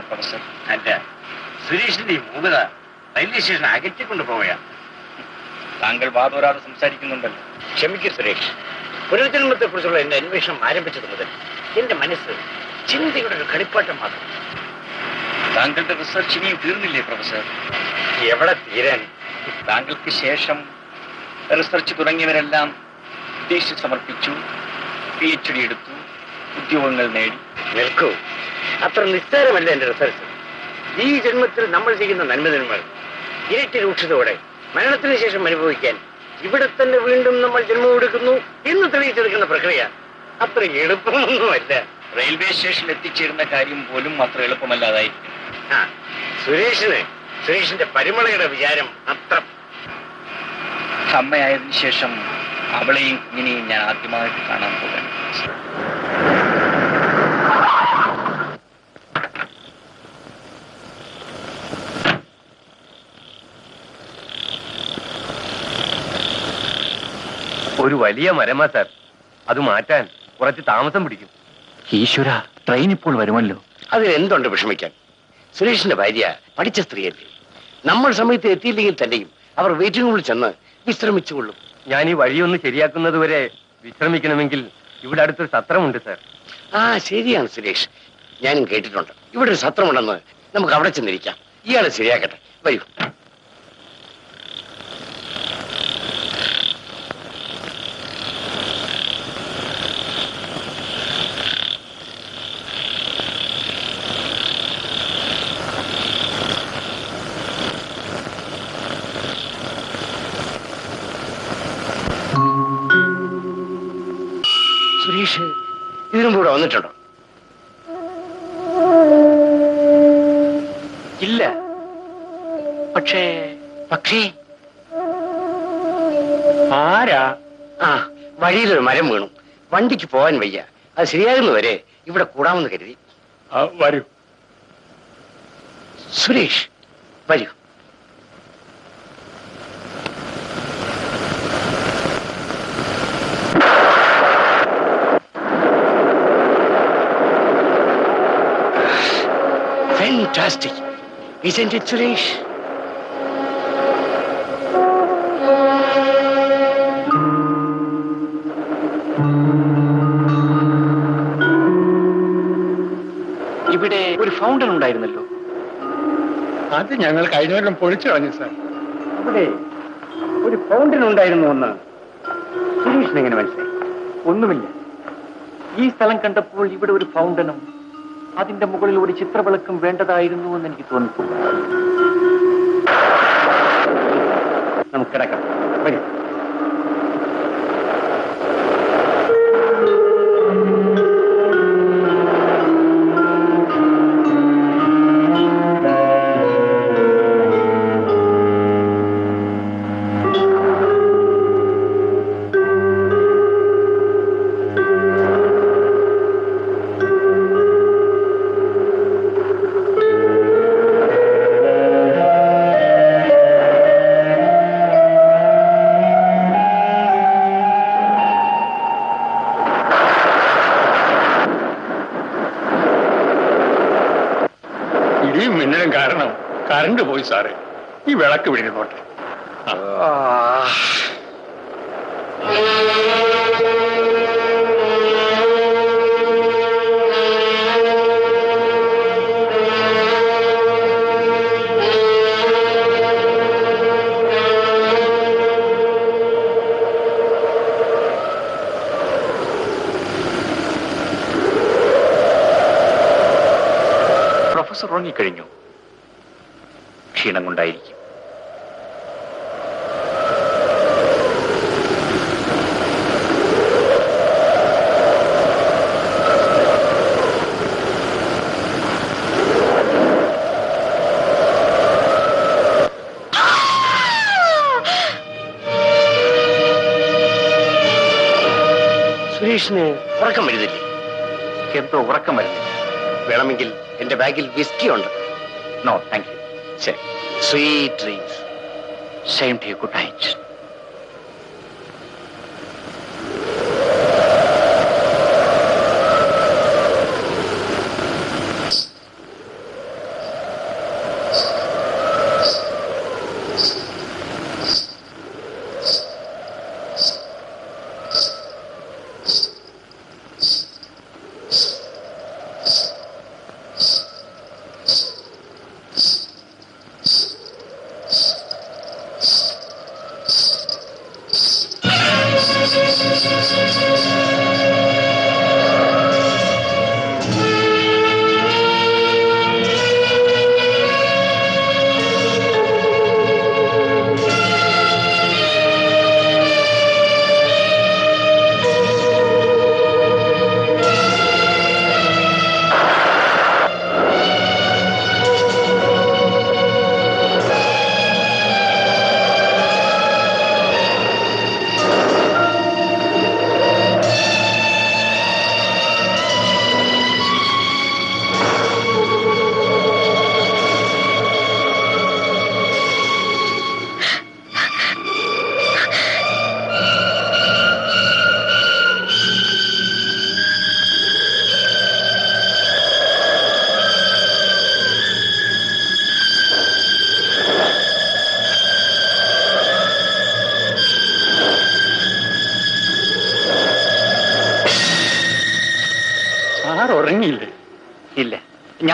Professor. അല്ല, സുരേഷിന്റെ ഈ മൂകത റെയിൽവേ സ്റ്റേഷൻ അകറ്റിക്കൊണ്ട് പോവുകയാണ്. താങ്കൾ വാദോരാതെ സംസാരിക്കുന്നുണ്ടല്ലോ. ക്ഷമിക്കൂ സുരേഷ്, പുനർജന്മത്തെ കുറിച്ചുള്ള എന്റെ അന്വേഷണം ആരംഭിച്ചത് മുതൽ എന്റെ മനസ്സ് ചിന്തയുടെ ഒരു കളിപ്പാട്ടം മാത്രം. താങ്കളുടെ റിസർച്ച് ഇനിയും തീർന്നില്ലേ പ്രൊഫസർ? എവിടെ തീരാൻ? താങ്കൾക്ക് ശേഷം റിസർച്ച് തുടങ്ങിയവരെല്ലാം ദേശീയ സമർപ്പിച്ചു, PhD എടുത്തു, ഉദ്യോഗങ്ങൾ നേടി. നിൽക്കൂ, അത്ര നിസ്സാരമല്ല എന്റെ റിസർച്ച്. ഈ ജന്മത്തിൽ നമ്മൾ ചെയ്യുന്ന നന്മതിന്മകൾ ഇരട്ടി രൂക്ഷതയോടെ മരണത്തിന് ശേഷം അനുഭവിക്കാൻ ഇവിടെ തന്നെ വീണ്ടും നമ്മൾ ജന്മം കൊടുക്കുന്നു എന്ന് തെളിയിച്ചെടുക്കുന്ന പ്രക്രിയ അത്ര എളുപ്പമൊന്നുമല്ല. റെയിൽവേ സ്റ്റേഷനിൽ എത്തിച്ചേരുന്ന കാര്യം പോലും അത്ര എളുപ്പമല്ലാതായിരിക്കും. സുരേഷിന്റെ പരിമളയുടെ വിചാരം അത്ര. അമ്മയായതിനു ശേഷം അവളെയും കുഞ്ഞിനെയും ഞാൻ ആദ്യമായിട്ട് കാണാൻ പോകുന്നു. ഒരു വലിയ മരമാ സാർ, അത് മാറ്റാൻ കുറച്ച് താമസം പിടിക്കും. ഈശ്വര, ട്രെയിൻ ഇപ്പോൾ വരുമല്ലോ. അതിലെന്തുണ്ട് വിഷമിക്കാൻ? സുരേഷിന്റെ ഭാര്യ പഠിച്ച സ്ത്രീയല്ലേ. നമ്മൾ സമയത്ത് എത്തിയില്ലെങ്കിൽ തന്നെയും അവർ വെയിറ്റിംഗ് റൂമിൽ ചെന്ന് വിശ്രമിച്ചുകൊള്ളും. ഞാൻ ഈ വഴിയൊന്ന് ശരിയാക്കുന്നത് വരെ വിശ്രമിക്കണമെങ്കിൽ ഇവിടെ അടുത്തൊരു സത്രമുണ്ട് സാർ. ശരിയാണ് സുരേഷ്, ഞാനും കേട്ടിട്ടുണ്ട് ഇവിടെ ഒരു സത്രമുണ്ടെന്ന്. നമുക്ക് അവിടെ ചെന്നിരിക്കാം. ഇയാളെ ശരിയാക്കട്ടെ, വരൂ. സുരേഷ് ഇതിനും കൂടെ വന്നിട്ടുണ്ടോ? ഇല്ല. പക്ഷേ ആരാ? വഴിയിലൊരു മരം വീണു, വണ്ടിക്ക് പോകാൻ വയ്യ. അത് ശരിയാകുന്നവരെ ഇവിടെ കൂടാമെന്ന് കരുതി. വരൂ സുരേഷ്, വരൂ. Fantastic, isn't it, Suresh? ഇവിടെ ഒരു ഫൗണ്ടൻ ഉണ്ടായിരുന്നല്ലോ. അത് ഞങ്ങൾ കഴിഞ്ഞ കൊല്ലം പൊളിച്ചു കളഞ്ഞു സാർ. ഇവിടെ ഒരു ഫൗണ്ടൻ ഉണ്ടായിരുന്നു എന്ന് സുരേഷിന് എങ്ങനെ മനസ്സിലായി? ഒന്നുമില്ല. ഈ സ്ഥലം കണ്ടപ്പോൾ ഇവിടെ ഒരു ഫൗണ്ടനും അതിന്റെ മുകളിൽ ഒരു ചിത്രവിളക്കും വേണ്ടതായിരുന്നു എന്ന് എനിക്ക് തോന്നിപ്പോയി. നമുക്ക് കിടക്കാം, വരും. ഇടിയും മിന്നലും കാരണം കറണ്ട് പോയി സാറേ. ഈ വിളക്ക് വിഴുന്നോട്ടെ. പ്രൊഫസർ ഉറങ്ങിക്കഴിഞ്ഞു. ക്ഷീണം കൊണ്ടായിരിക്കും. സുരേഷിന് ഉറക്കം വരുന്നില്ലേ? എന്തോ ഉറക്കം വരുന്നില്ല. വേണമെങ്കിൽ എന്റെ ബാഗിൽ വിസ്കി ഉണ്ട്. No thank you. ശരി, sweet dreams. Same to you. Good night.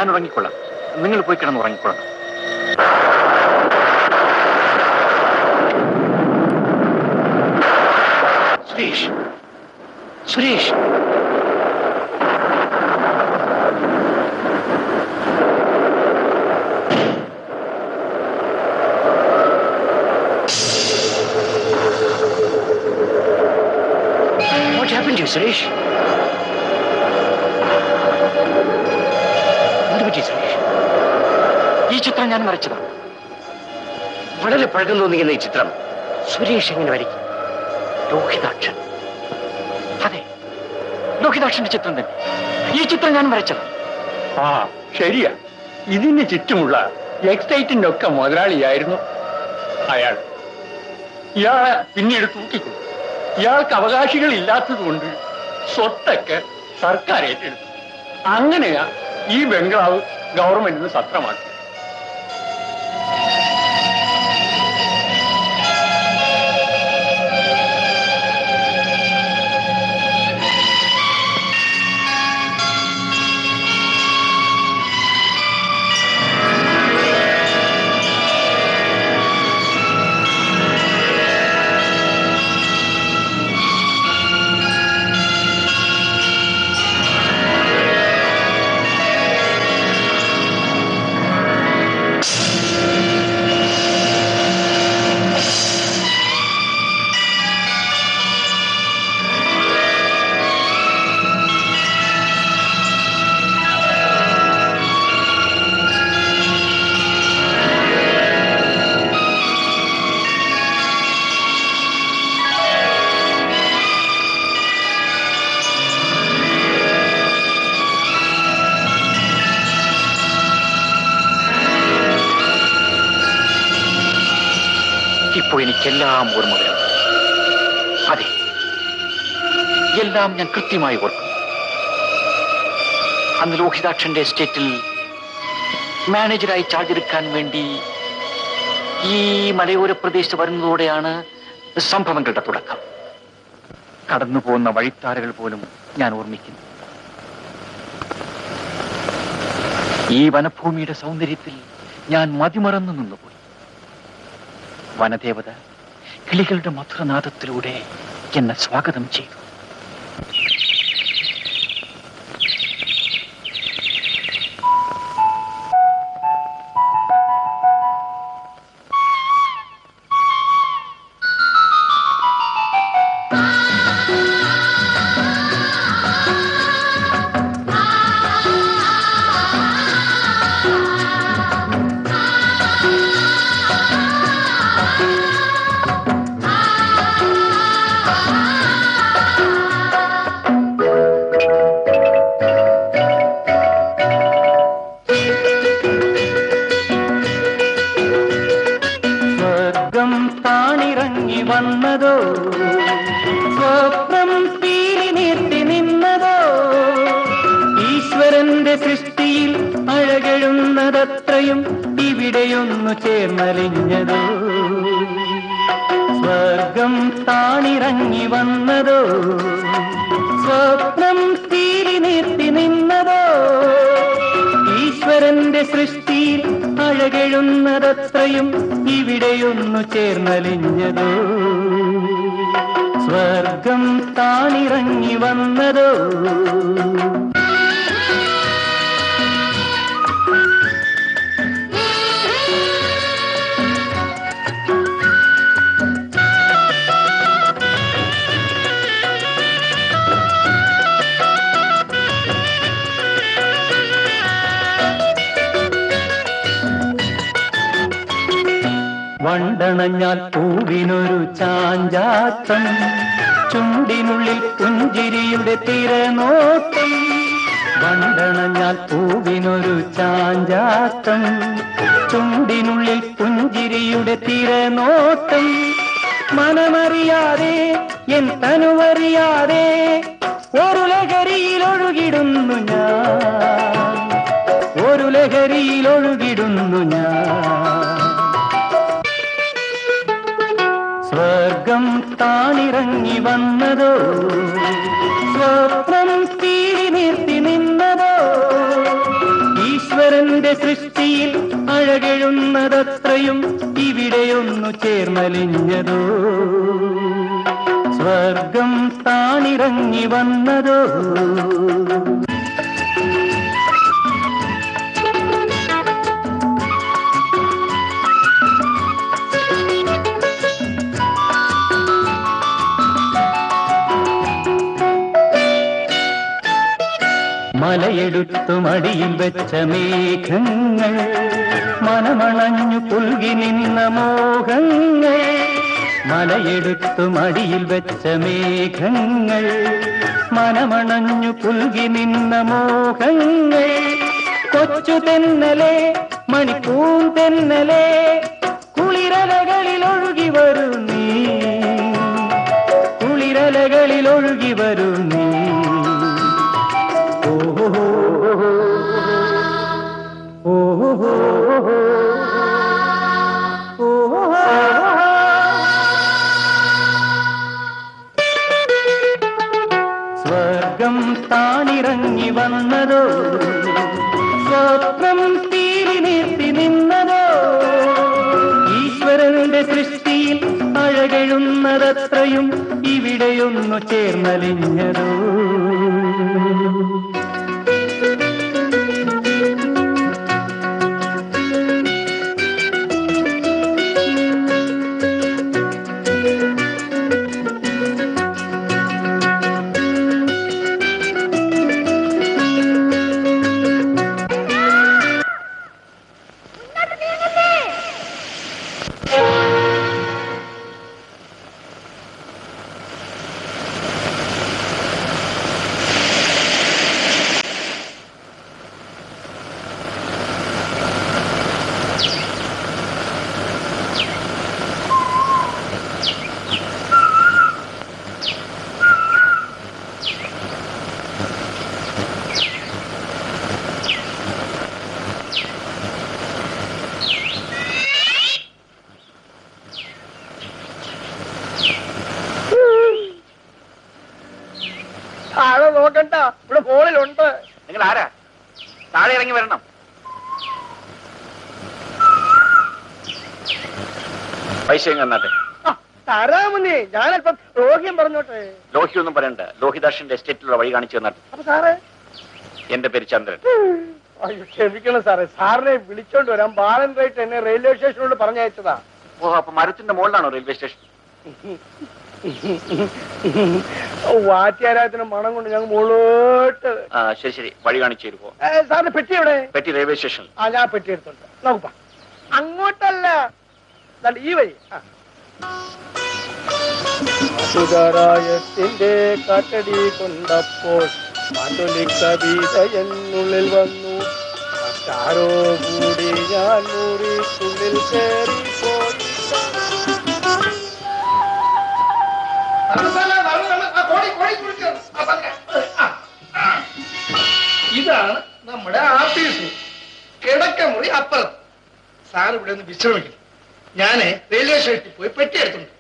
ഞാൻ ഉറങ്ങിക്കൊള്ളാം. നിങ്ങൾ പോയി കിടന്ന് ഉറങ്ങിക്കൊള്ളണം. Suresh, Suresh, What happened to you, Suresh? എന്ത് പറ്റി സുരേഷ്? ഈ ചിത്രം ഞാൻ വരച്ചതാണ്. വളരെ പഴക്കം തോന്നിക്കുന്ന ഈ ചിത്രം സുരേഷ് എങ്ങനെ വരയ്ക്കും? ലോഹിതാക്ഷൻ. അതെ, ലോഹിതാക്ഷന്റെ ചിത്രം തന്നെ. ഈ ചിത്രം ഞാൻ വരച്ചതാണ്. ആ ശരിയാ, ഇതിന് ചുറ്റുമുള്ള എക്സൈറ്റിന്റെ ഒക്കെ മുതലാളിയായിരുന്നു അയാൾ. ഇയാളെ പിന്നീട് തൂക്കിക്കൊണ്ടു. ഇയാൾക്ക് അവകാശികൾ ഇല്ലാത്തത് കൊണ്ട് സ്വത്തൊക്കെ സർക്കാർ ഏറ്റെടുത്തു. അങ്ങനെയാ ഈ ബംഗ്ലാവ് ഗവൺമെന്റിന് സത്രമാക്കി. ഇപ്പോൾ എനിക്കെല്ലാം ഓർമ്മ വരും. അതെ, എല്ലാം ഞാൻ കൃത്യമായി ഓർക്കും. അന്ന് ലോഹിതാക്ഷന്റെ എസ്റ്റേറ്റിൽ മാനേജറായി ചാർജ് എടുക്കാൻ വേണ്ടി ഈ മലയോര പ്രദേശത്ത് വരുന്നതോടെയാണ് സംഭവങ്ങളുടെ തുടക്കം. കടന്നു പോകുന്ന വഴിത്താരകൾ പോലും ഞാൻ ഓർമ്മിക്കുന്നു. ഈ വനഭൂമിയുടെ സൗന്ദര്യത്തിൽ ഞാൻ മതിമറന്നു നിന്നുപോയി. വനദേവത കിളികളുടെ മധുരനാദത്തിലൂടെ എന്നെ സ്വാഗതം ചെയ്തു. വന്നതോ സ്വപ്നം തീരി നിർത്തി നിന്നതോ ഈശ്വരന്റെ സൃഷ്ടിയിൽ അഴകെഴുന്നതത്രയും ഇവിടെയൊന്നു ചേർന്നലിഞ്ഞതോ സ്വർഗം താണിറങ്ങി വന്നതോ സ്വപ്നം തീരി നിർത്തി നിന്നതോ ഈശ്വരന്റെ സൃഷ്ടിയിൽ അഴകെഴുന്നതത്രയും ഇവിടെയൊന്നു ചേർന്നലിഞ്ഞതോ സ്വർഗം താണിറങ്ങി വന്നതോ വണ്ടണഞ്ഞാൽ പൂവിനൊരു ചാഞ്ചാട്ടം ചുണ്ടിനുള്ളിൽ പുഞ്ചിരിയുടെ തിരനോട്ടം വണ്ടണഞ്ഞാൽ പൂവിനൊരു ചാഞ്ചാട്ടം ചുണ്ടിനുള്ളിൽ പുഞ്ചിരിയുടെ തിരനോട്ടം മനമറിയാതെ എൻ തനുവറിയാതെ ഒരു ലഹരിയിൽ ഒഴുകിടുന്നു ഞാൻ ഒരു ലഹരിയിൽ ഒഴുകിടുന്നു ഞാൻ സ്വർഗം താണിറങ്ങി വന്നതോ സ്വപ്നം തീരി നിർത്തി നിന്നതോ ഈശ്വര ഈശ്വരന്റെ സൃഷ്ടിയിൽ അഴകെഴുന്നതത്രയും ഇവിടെയൊന്നു ചേർന്നലിഞ്ഞതോ സ്വർഗം താണിറങ്ങി വന്നതോ മലയെടുത്തു മടിയിൽ വെച്ച മേഘങ്ങൾ മനമണഞ്ഞു പുൽകി നിന്ന മോഹങ്ങൾ മലയെടുത്തു മടിയിൽ വെച്ച മേഘങ്ങൾ മനമണഞ്ഞു പുൽകി നിന്ന മോഹങ്ങൾ കൊച്ചു തെന്നലെ മണിപ്പൂൻ തെന്നലെ കുളിരലകളിൽ ഒഴുകി വരൂ നീ കുളിരലകളിൽ ഒഴുകി വരൂ നീ സ്വർഗം താണിറങ്ങി വന്നതോ സ്വപ്നം തീരി നിർത്തി നിന്നതോ ഈശ്വരന്റെ സൃഷ്ടിയിൽ അഴകെഴുന്നതത്രയും ഇവിടെയൊന്നു ചേർന്നലിഞ്ഞതോ താഴെ നോക്കണ്ട, ഇവിടെ ഫോണിലുണ്ട്. നിങ്ങൾ ആരാ? താഴെ ഇറങ്ങി വരണം. പൈസ തന്നാട്ടെ. തരാമെന്നേ, ഞാനല്പം ലോഹ്യം പറഞ്ഞോട്ടെ. ലോഹിയൊന്നും പറയണ്ട, ലോഹിദാസിന്റെ എസ്റ്റേറ്റിലുള്ള വഴി കാണിച്ചു തന്നാട്ടെ. അപ്പൊ സാറേ? എന്റെ പേര് ചന്ദ്രൻ. അയ്യോ ക്ഷമിക്കണം സാറേ, സാറിനെ വിളിച്ചോണ്ട് വരാം. ബാലൻ റൈറ്റ് എന്നെ റെയിൽവേ സ്റ്റേഷനിലോട് പറഞ്ഞയച്ചതാ. ഓ, അപ്പൊ മരത്തിന്റെ മുകളിലാണോ റെയിൽവേ സ്റ്റേഷൻ? വാറ്റിയാരായത്തിന്റെ മണം കൊണ്ട് ഞങ്ങൾ മുകളോട്ട്. ശരി ശരി, വഴി കാണിച്ചു തരുമോ? സാറിന് പെട്ടി എവിടെ? പെട്ടി റെയിൽവേ സ്റ്റേഷൻ. ഞാൻ പെട്ടി എടുത്തോണ്ട് നോക്കുമ്പ. അങ്ങോട്ടല്ല, ഈ വഴി. സുധാരായത്തിന്റെ കാറ്റടി കൊണ്ടപ്പോൾ കവിത എന്നുള്ളിൽ വന്നു. മറ്റാരോ കൂടി ഞാൻ മുറിക്കുള്ളിൽ കയറിപ്പോയി. ഇതാണ് നമ്മുടെ ആഫീസ്. കിടക്കമുറി അപ്പുറത്ത്. സാർ ഇവിടെ ഒന്ന് വിശ്രമിക്കും. ഞാന് റെയിൽവേ സ്റ്റേഷനിൽ പോയി പെട്ടി എടുത്തുണ്ട്.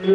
നീ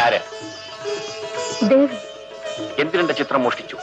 ആര്? ദേവി. എന്തിനെന്റെ ചിത്രം മോഷ്ടിച്ചു?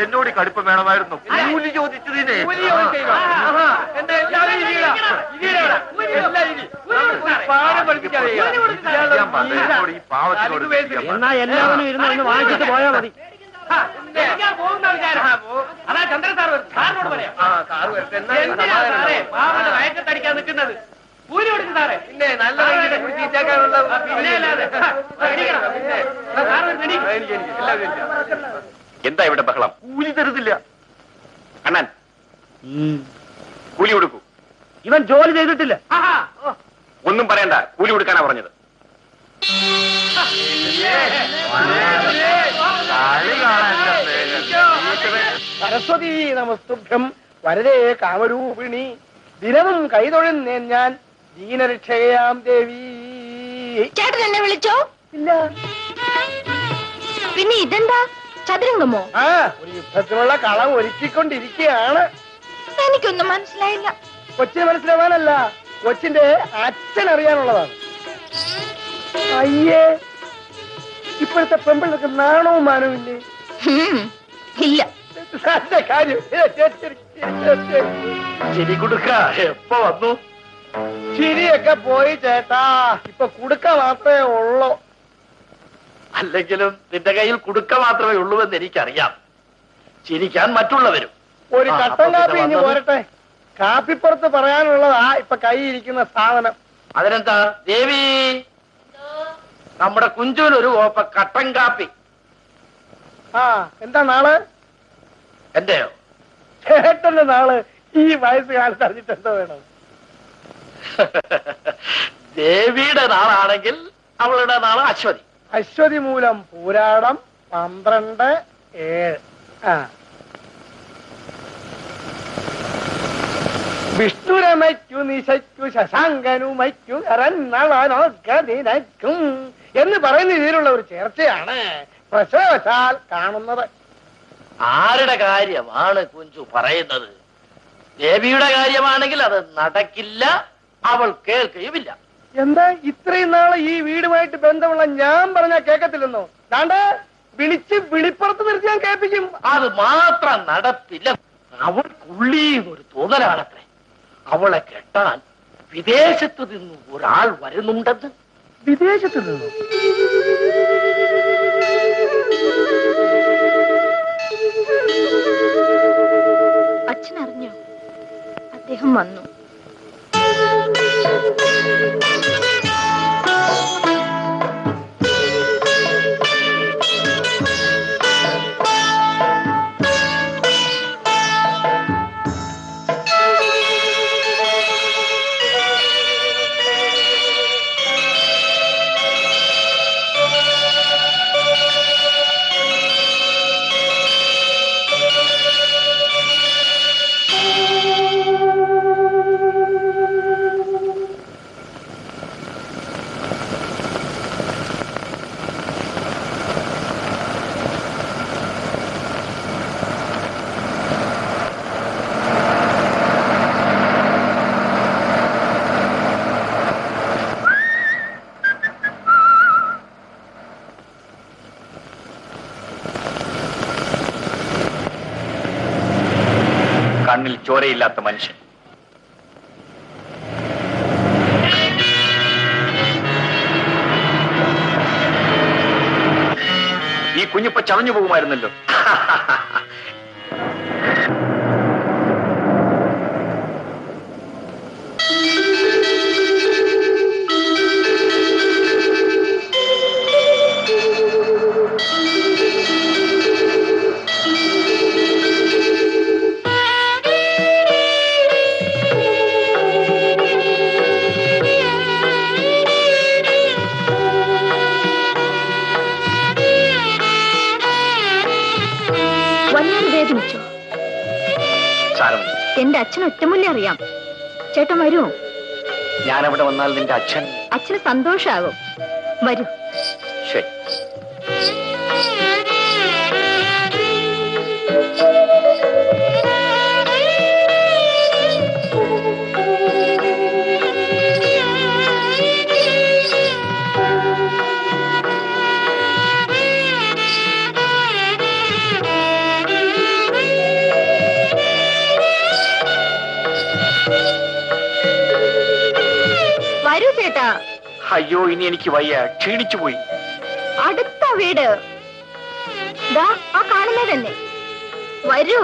എന്നോട് കടുപ്പം വേണമായിരുന്നു. കൂലി ചോദിച്ചതിനെ ഈ പാവത്തിനോട് എന്നാ എല്ലാവരും ഇരുന്ന് ഒന്ന് വാങ്ങിച്ചിട്ട് പോയാ മതി. അതാ ചന്ദ്രൻ സാറിനോട് പറയാം. വയക്കത്തടിക്കാൻ നിൽക്കുന്നത് കൂലി കൊടുക്കും സാറേ. പിന്നെ നല്ല എന്താ ഇവിടെ ബഹളം? കൂലി തരുന്നില്ല. അണ്ണൻ കൂലി കൊടുക്കൂ. ഇവൻ ജോലി ചെയ്തിട്ടില്ല. ഒന്നും പറയണ്ട, കൂലി കൊടുക്കാനാ പറഞ്ഞത്. സരസ്വതി നമസ്തുഭ്യം വരദേ കാമരൂപിണി ദിനവും കൈതൊഴുന്നേൻ ഞാൻ ദീനരക്ഷകയാം ദേവി. ചേട്ടൻ എന്നെ വിളിച്ചോ? ഇല്ല. പിന്നെ ഇതെന്താ, ചതുരംഗമോ? ആ, ഒരു യുദ്ധത്തിനുള്ള കളം ഒരുക്കിക്കൊണ്ടിരിക്കുകയാണ്. എനിക്കൊന്നും മനസ്സിലായില്ല. കൊച്ചിന് മനസ്സിലാവാനല്ല, കൊച്ചിന്റെ അച്ഛൻ അറിയാനുള്ളതാണ്. അയ്യേ, ഇപ്പോഴത്തെ പെമ്പിള്ളക്ക് നാണവും മാനവും ഇല്ലേ? ഇല്ല. സാറിന്റെ കാര്യം ശരി കൊടുക്ക. എപ്പോ വന്നു? ചിരിയൊക്കെ പോയി ചേട്ടാ, ഇപ്പൊ കുടുക്ക മാത്രമേ ഉള്ളൂ. അല്ലെങ്കിലും നിന്റെ കയ്യിൽ കുടുക്ക മാത്രമേ ഉള്ളൂ എന്ന് എനിക്കറിയാം. ചിരിക്കാൻ മറ്റുള്ളവരും. ഒരു കട്ടൻ കാപ്പി ഇനി പോരട്ടെ. കാപ്പിപ്പുറത്ത് പറയാനുള്ളതാ ഇപ്പൊ കൈയിരിക്കുന്ന സാധനം. അതിനെന്താ ദേവി, നമ്മുടെ കുഞ്ചൂനൊരു ഓപ്പ കട്ടൻ കാപ്പി. ആ, എന്താ നാള്? എന്റെയോ? ചേട്ടന്റെ നാള് ഈ വയസ്സുകാലത്ത് അറിഞ്ഞിട്ട് എന്തോ വേണം? ദേവിയുടെ നാളാണെങ്കിൽ അവളുടെ നാള് അശ്വതി. അശ്വതി മൂലം പൂരാടം 12/7. ആ, വിഷ്ണുരമയ്ക്കു നിശയ്ക്കു ശശാങ്കനുമയ്ക്കു നിനക്കും എന്ന് പറയുന്ന രീതിയിലുള്ള ഒരു ചേർച്ചയാണ് പ്രസവശാൽ കാണുന്നത്. ആരുടെ കാര്യമാണ് കുഞ്ചു പറയുന്നത്? ദേവിയുടെ കാര്യമാണെങ്കിൽ അത് നടക്കില്ല, അവൾ കേൾക്കുകയുമില്ല. എന്താ ഇത്രയും നാളെ ഈ വീടുമായിട്ട് ബന്ധമുള്ള ഞാൻ പറഞ്ഞാൽ കേൾക്കത്തില്ലെന്നോ? ദാണ്ടെ വിളിച്ച് വിളിപ്പുറത്ത് നിർത്തി ഞാൻ കേൾപ്പിക്കും. അത് മാത്രം നടപ്പില്ല. അവൾക്കുള്ളിന്നൊരു തോന്നലാണത്രേ, അവളെ കെട്ടാൻ വിദേശത്ത് നിന്ന് ഒരാൾ വരുന്നുണ്ടെന്ന്. വിദേശത്ത് നിന്നു? അച്ഛൻ അറിഞ്ഞോ? അദ്ദേഹം വന്നു. കണ്ണിൽ ചോരയില്ലാത്ത മനുഷ്യൻ. ഈ കുഞ്ഞിപ്പ ചതഞ്ഞു പോകുമായിരുന്നല്ലോ. എന്റെ അച്ഛൻ ഒറ്റമുല്ലേ അറിയാം. ചേട്ടൻ വരൂ. ഞാനവിടെ വന്നാൽ നിന്റെ അച്ഛന് സന്തോഷാകും. വരൂ. ശരി. വരൂ ചേട്ടാ. അയ്യോ, ഇനി എനിക്ക് വയ്യ, ക്ഷീണിച്ചു പോയി. അടുത്ത വീട് ദാ ആ കാണുന്നത് തന്നെ. വരൂ.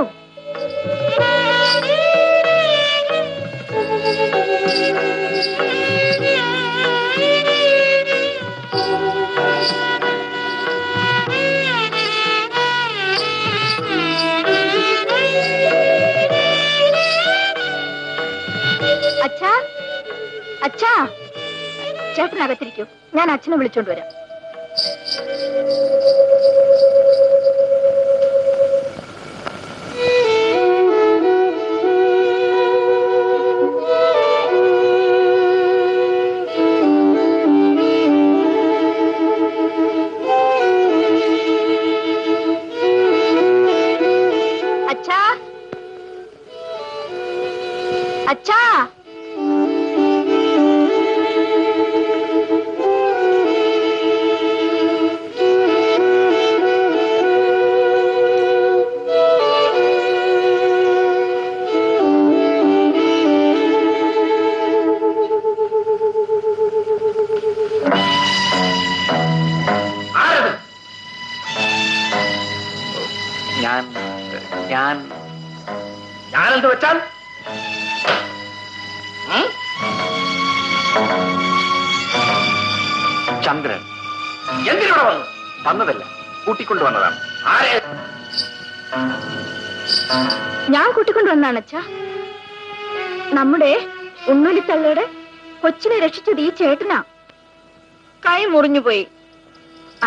അച്ഛാ, അച്ഛാ, ചേട്ടനകത്തിരിക്കൂ, ഞാൻ അച്ഛനെ വിളിച്ചോണ്ട് വരാം. അച്ഛാ, അച്ഛാ. ഞാനെന്ത് വെച്ചാൽ ചന്ദ്രൻ എന്തിനൂടെ വന്നു? വന്നതല്ല, കൂട്ടിക്കൊണ്ടുവന്നതാണ്. ആരെ? ഞാൻ കൂട്ടിക്കൊണ്ടുവന്നാണ് അച്ഛാ. നമ്മുടെ ഉണ്ണുലിത്തള്ളയുടെ കൊച്ചിനെ രക്ഷിച്ചത് ഈ ചേട്ടനാ. കൈ മുറിഞ്ഞുപോയി.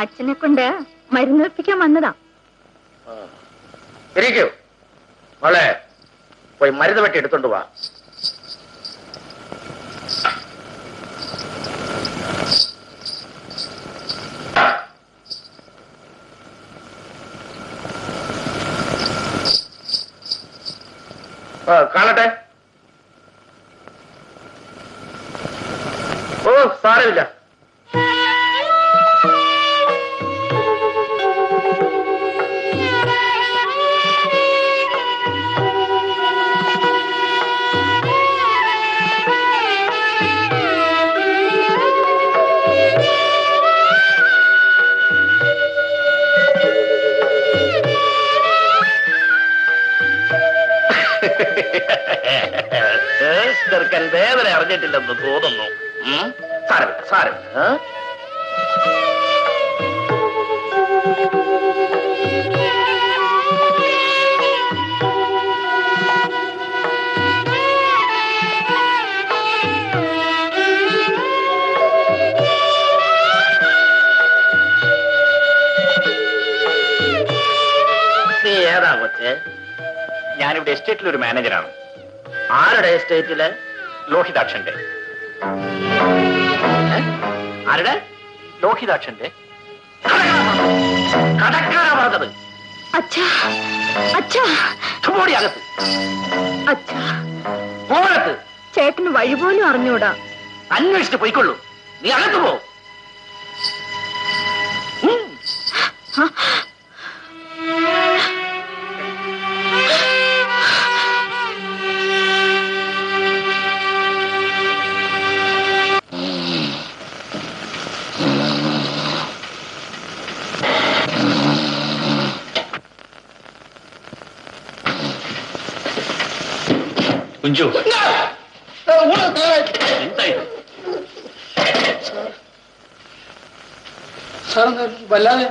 അച്ഛനെ കൊണ്ട് മരുന്നേൽപ്പിക്കാൻ വന്നതാ. ഇരിക്കൂ മോളെ, പോയി മരുന്ന് വെട്ടി എടുത്തോണ്ട് വാ. കാണട്ടെ. ഓ സാരമില്ല. ചെറുക്കൻ വേദന അറിഞ്ഞിട്ടില്ലെന്ന് തോന്നുന്നു. സാരമില്ല സാരമില്ല. നീ ഏതാ കൊച്ചേ? ഞാനിവിടെ എസ്റ്റേറ്റിൽ ഒരു മാനേജറാണ്. ആരുടെ എസ്റ്റേറ്റില്? ലോഹിതാക്ഷന്റെ. ആരുടെ? ലോഹിതാക്ഷന്റെ. കടക്കാരാ പറഞ്ഞത്. അച്ഛാ അച്ഛാ പോടിയകത്ത് അച്ഛാ, പോകത്ത്. ചേട്ടന് വഴി പോലും അറിഞ്ഞൂടാ. അന്വേഷിച്ച് പോയിക്കൊള്ളൂ. നീ അകത്ത് പോ. കുഞ്ചു, വല്ലാതെ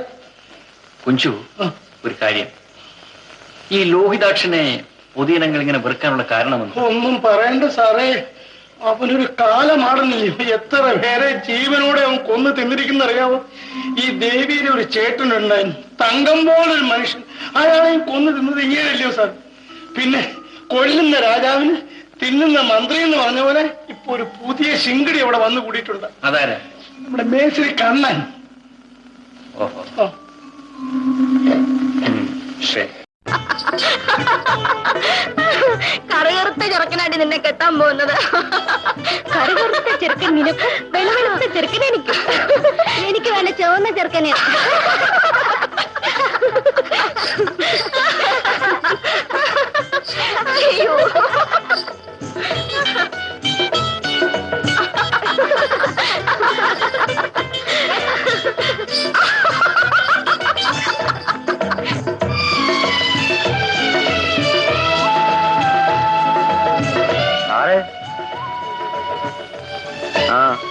കുഞ്ചു, ഒരു കാര്യം. ഈ ലോഹിതാക്ഷനെ പൊതുജനങ്ങൾ ഇങ്ങനെ വെറുക്കാനുള്ള കാരണമെന്ന്? ഒന്നും പറയണ്ട സാറേ, അവനൊരു കാലമാടുന്നില്ല. എത്ര പേരെ ജീവനോടെ അവൻ കൊന്നു തിന്നിരിക്കുന്നറിയാവോ? ഈ ദേവിയിലെ ഒരു ചേട്ടനുണ്ടായിരുന്നു, തങ്കം പോലൊരു മനുഷ്യൻ. അയാളെയും കൊന്നു തിന്നത് ഇങ്ങനെയല്ലയോ സാർ? പിന്നെ കൊല്ലുന്ന രാജാവിന് തിന്നുന്ന മന്ത്രി എന്ന് പറഞ്ഞ പോലെ ഇപ്പൊ ഒരു പുതിയ ശിങ്കടി അവിടെ വന്നു കൂടിയിട്ടുണ്ട്. അതാരാ? നമ്മുടെ മേശ്ശേരി കണ്ണൻ. ഓഹോ, ശരി. കറികറുത്ത ചെറുക്കനായിട്ട് നിന്നെ കെട്ടാൻ പോകുന്നത്. കറികറുത്ത ചെറുക്കൻ നിനക്ക്, വെളുവെളുത്ത ചെറുക്കൻ എനിക്ക്. എനിക്ക് വേണ്ട ചുവന്ന ചെറുക്കനെ. അയ്യോ,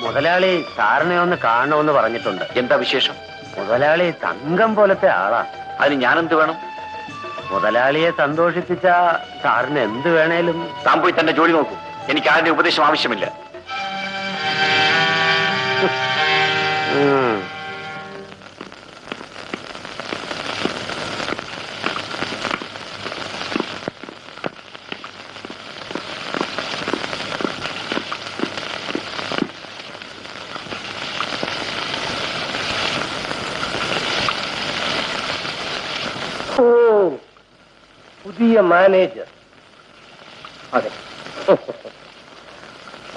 മുതലാളി സാറിനെ ഒന്ന് കാണണമെന്ന് പറഞ്ഞിട്ടുണ്ട്. എന്താ വിശേഷം? മുതലാളി തങ്കം പോലത്തെ ആളാ. അതിന് ഞാനെന്ത് വേണം? മുതലാളിയെ സന്തോഷിപ്പിച്ച സാറിന് എന്ത് വേണേലും. താൻ പോയി തന്റെ ജോലി നോക്കൂ. എനിക്ക് ആരുടെ ഉപദേശം ആവശ്യമില്ല. പുതിയ മാനേജർ. അതെ,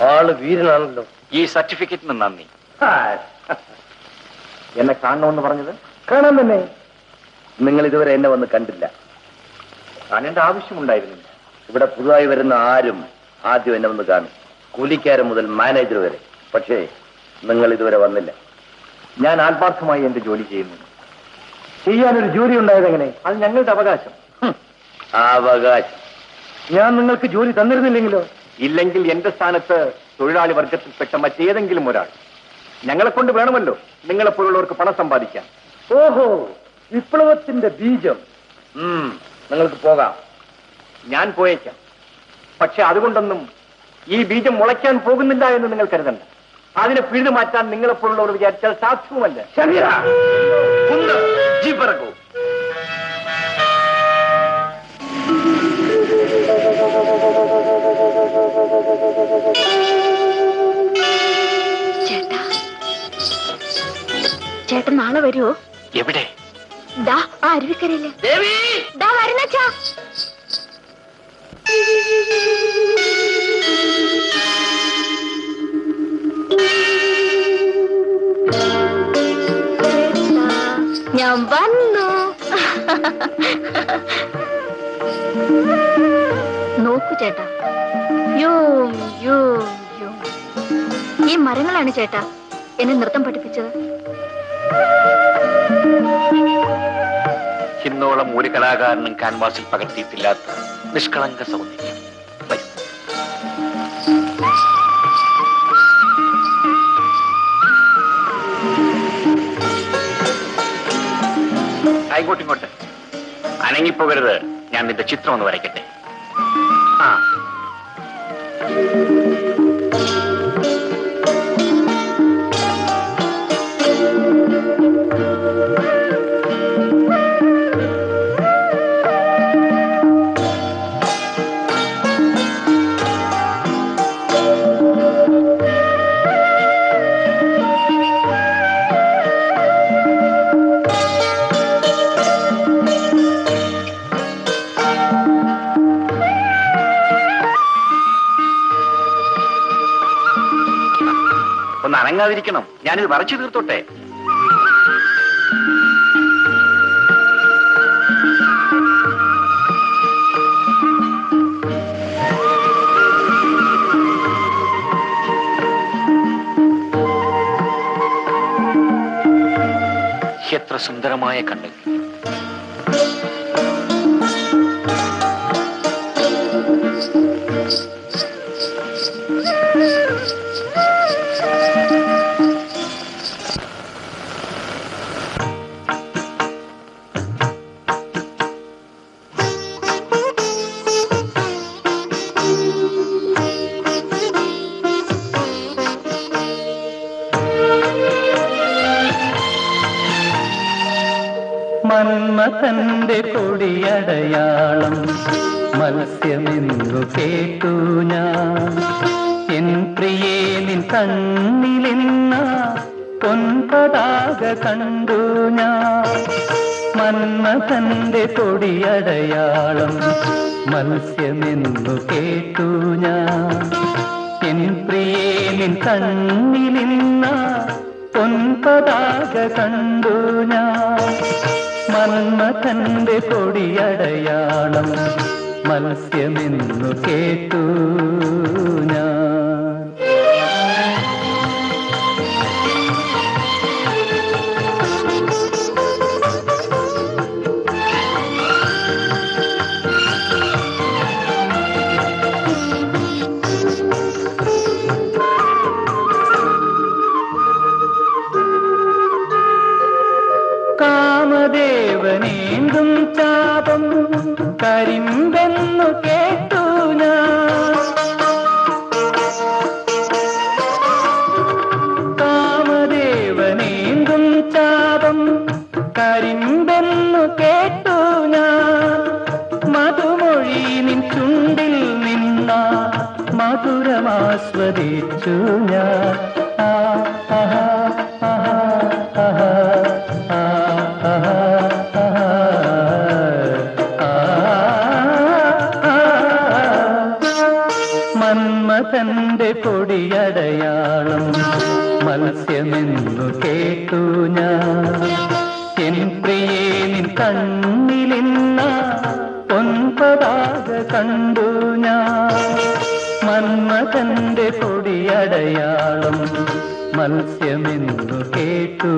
ആള് വീരനാണല്ലോ. ഈ സർട്ടിഫിക്കറ്റിന് നന്ദി. എന്നെ കാണണമെന്ന് പറഞ്ഞത്? കാണാൻ തന്നെ. നിങ്ങൾ ഇതുവരെ എന്നെ വന്ന് കണ്ടില്ല. കാണേണ്ട ആവശ്യമുണ്ടായിരുന്നില്ല. ഇവിടെ പുതുതായി വരുന്ന ആരും ആദ്യം എന്നെ വന്ന് കാണും, കൂലിക്കാരൻ മുതൽ മാനേജർ വരെ. പക്ഷേ നിങ്ങൾ ഇതുവരെ വന്നില്ല. ഞാൻ ആത്മാർത്ഥമായി എന്റെ ജോലി ചെയ്യുന്നു. ചെയ്യാനൊരു ജോലി ഉണ്ടായത് എങ്ങനെ? അത് ഞങ്ങളുടെ അവകാശം. അവകാശം. ഞാൻ നിങ്ങൾക്ക് ജോലി തന്നിരുന്നില്ലെങ്കിലോ? ഇല്ലെങ്കിൽ എന്റെ സ്ഥാനത്ത് തൊഴിലാളി വർഗത്തിൽപ്പെട്ട മറ്റേതെങ്കിലും ഒരാൾ. ഞങ്ങളെ കൊണ്ട് വേണമല്ലോ നിങ്ങളെപ്പോലുള്ളവർക്ക് പണം സമ്പാദിക്കാൻ. ഓഹോ, വിപ്ലവത്തിന്റെ ബീജം. നിങ്ങൾക്ക് പോകാം. ഞാൻ പോയേക്കാം. പക്ഷെ അതുകൊണ്ടൊന്നും ഈ ബീജം മുളയ്ക്കാൻ പോകുന്നില്ല എന്ന് നിങ്ങൾ കരുതണ്ട. അതിനെ പിഴുതു മാറ്റാൻ നിങ്ങളെപ്പോലുള്ളവർ വിചാരിച്ചാൽ സാധ്യവുമല്ല. ജീപ്പറക്കൂ. ചേട്ടാ, ചേട്ടൻ നാളെ വരുമോ? എവിടെ? ദാ ആ അരുവിക്കരയില്. ദേവി, ദാ വരുന്നച്ചാ. ഞാൻ വന്നു. നോക്കൂ ചേട്ടാ, യോ യോ യോ, ഈ മരങ്ങളാണ് ചേട്ടാ എന്നെ നൃത്തം പഠിപ്പിച്ചത്. ഇന്നോളം ഒരു കലാകാരനും കാൻവാസിൽ പകർത്തിയിട്ടില്ലാത്ത നിഷ്കളങ്ക സൗന്ദര്യം. ഇങ്ങോട്ടിങ്ങോട്ട് അനങ്ങിപ്പോകരുത്. ഞാൻ നിന്റെ ചിത്രം ഒന്ന് വരയ്ക്കട്ടെ. ആ, ഒന്ന് അനങ്ങാതിരിക്കണം. ഞാനിത് വരച്ചു തീർത്തോട്ടെ. എത്ര സുന്ദരമായ കണ്ണുകൾ. മന്മഥന്റെ കൊടിയടയാളം മത്സ്യമെന്നു കേട്ടു ഞാൻ. എൻ പ്രിയേ നിൻ കണ്ണിലെന്ന പൊൻപതാക കണ്ടു ഞാൻ. മന്മഥന്റെ കൊടിയടയാളം മത്സ്യമെന്നു കേട്ടു ഞാൻ. എൻ പ്രിയേ നിൻ കണ്ണിലെന്ന പൊൻപതാക കണ്ടു ഞാൻ. മന്മഥന്റെ കൊടിയടയാളം മത്സ്യമെന്നു കേട്ടു ഞാൻ. കാമദേവനേന്തും ചാപം കരിമ്പെന്നു കേട്ടു ഞാൻ. കാമദേവനേന്തും ചാപം കരിമ്പെന്നു കേട്ടു ഞാൻ. മധുമൊഴി നിൻ ചുണ്ടിൽ നിന്ന മധുരമാസ്വദിച്ചു ഞാൻ. ആ ആഹാ ആഹാ ആഹാ മന്മഥന്റെ കൊടിയടയാളം മത്സ്യമെന്നു കേട്ടു ഞാൻ. എൻ പ്രിയേ നിൻ കണ്ണിലിന്ന പൊൻപതാക കണ്ടു ഞാൻ. മന്മഥന്റെ കൊടിയടയാളം മത്സ്യമെന്നു കേട്ടു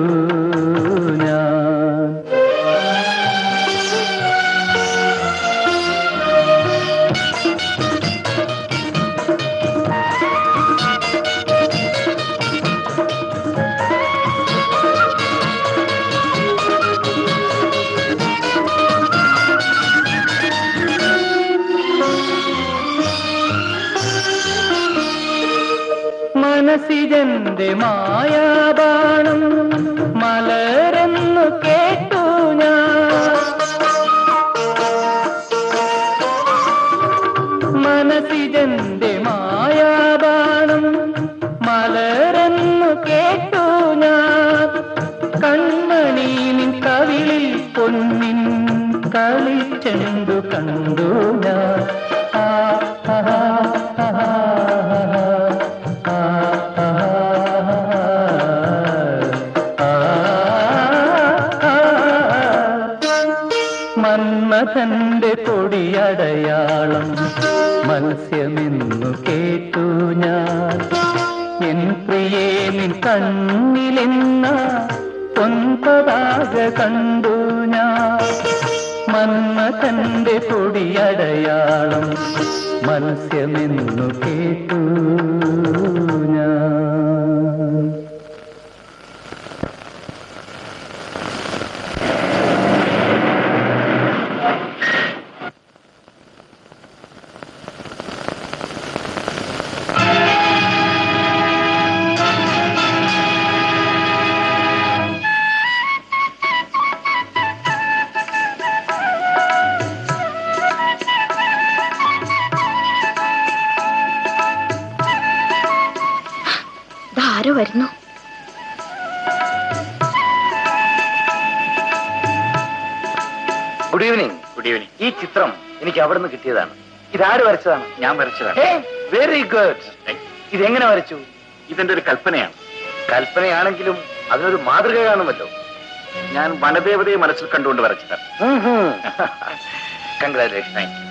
ഞാൻ. മനസ്സിജന്റെ മായാബാണം മലരെന്നു കേട്ടു ഞാൻ. മനസ്സിജന്റെ മായാബാണം മലരെന്നു കേട്ടു ഞാൻ. കൺമണി നിൻ കവിളിൽ പൊന്നിൻ കളിച്ചെണ്ടു കണ്ടു ഞാൻ. ആ കേട്ടു ഞാൻ. എൻ പ്രിയേ നിൻ കണ്ണിലെന്ന പൊൻപതാക കണ്ടു ഞാൻ. മന്മഥന്റെ പൊടിയടയാളം മത്സ്യമെന്നു കേട്ടു ഞാൻ. ആരോ വരുന്നു. Good evening. Good evening. ഈ ചിത്രം എനിക്ക് അവിടെ നിന്ന് കിട്ടിയതാണ്. ഇതാര് വരച്ചതാണ്? ഞാൻ വരച്ചതാണ്. Very good. ഇതെങ്ങനെ വരച്ചു? ഇതെന്റെ ഒരു കൽപ്പനയാണ്. കൽപ്പനയാണെങ്കിലും അതിനൊരു മാതൃക കാണുമല്ലോ. ഞാൻ വനദേവതയെ മനസ്സിൽ കണ്ടുകൊണ്ട് വരച്ചതാണ്. കൺഗ്രാജുലേഷൻ. Thank you.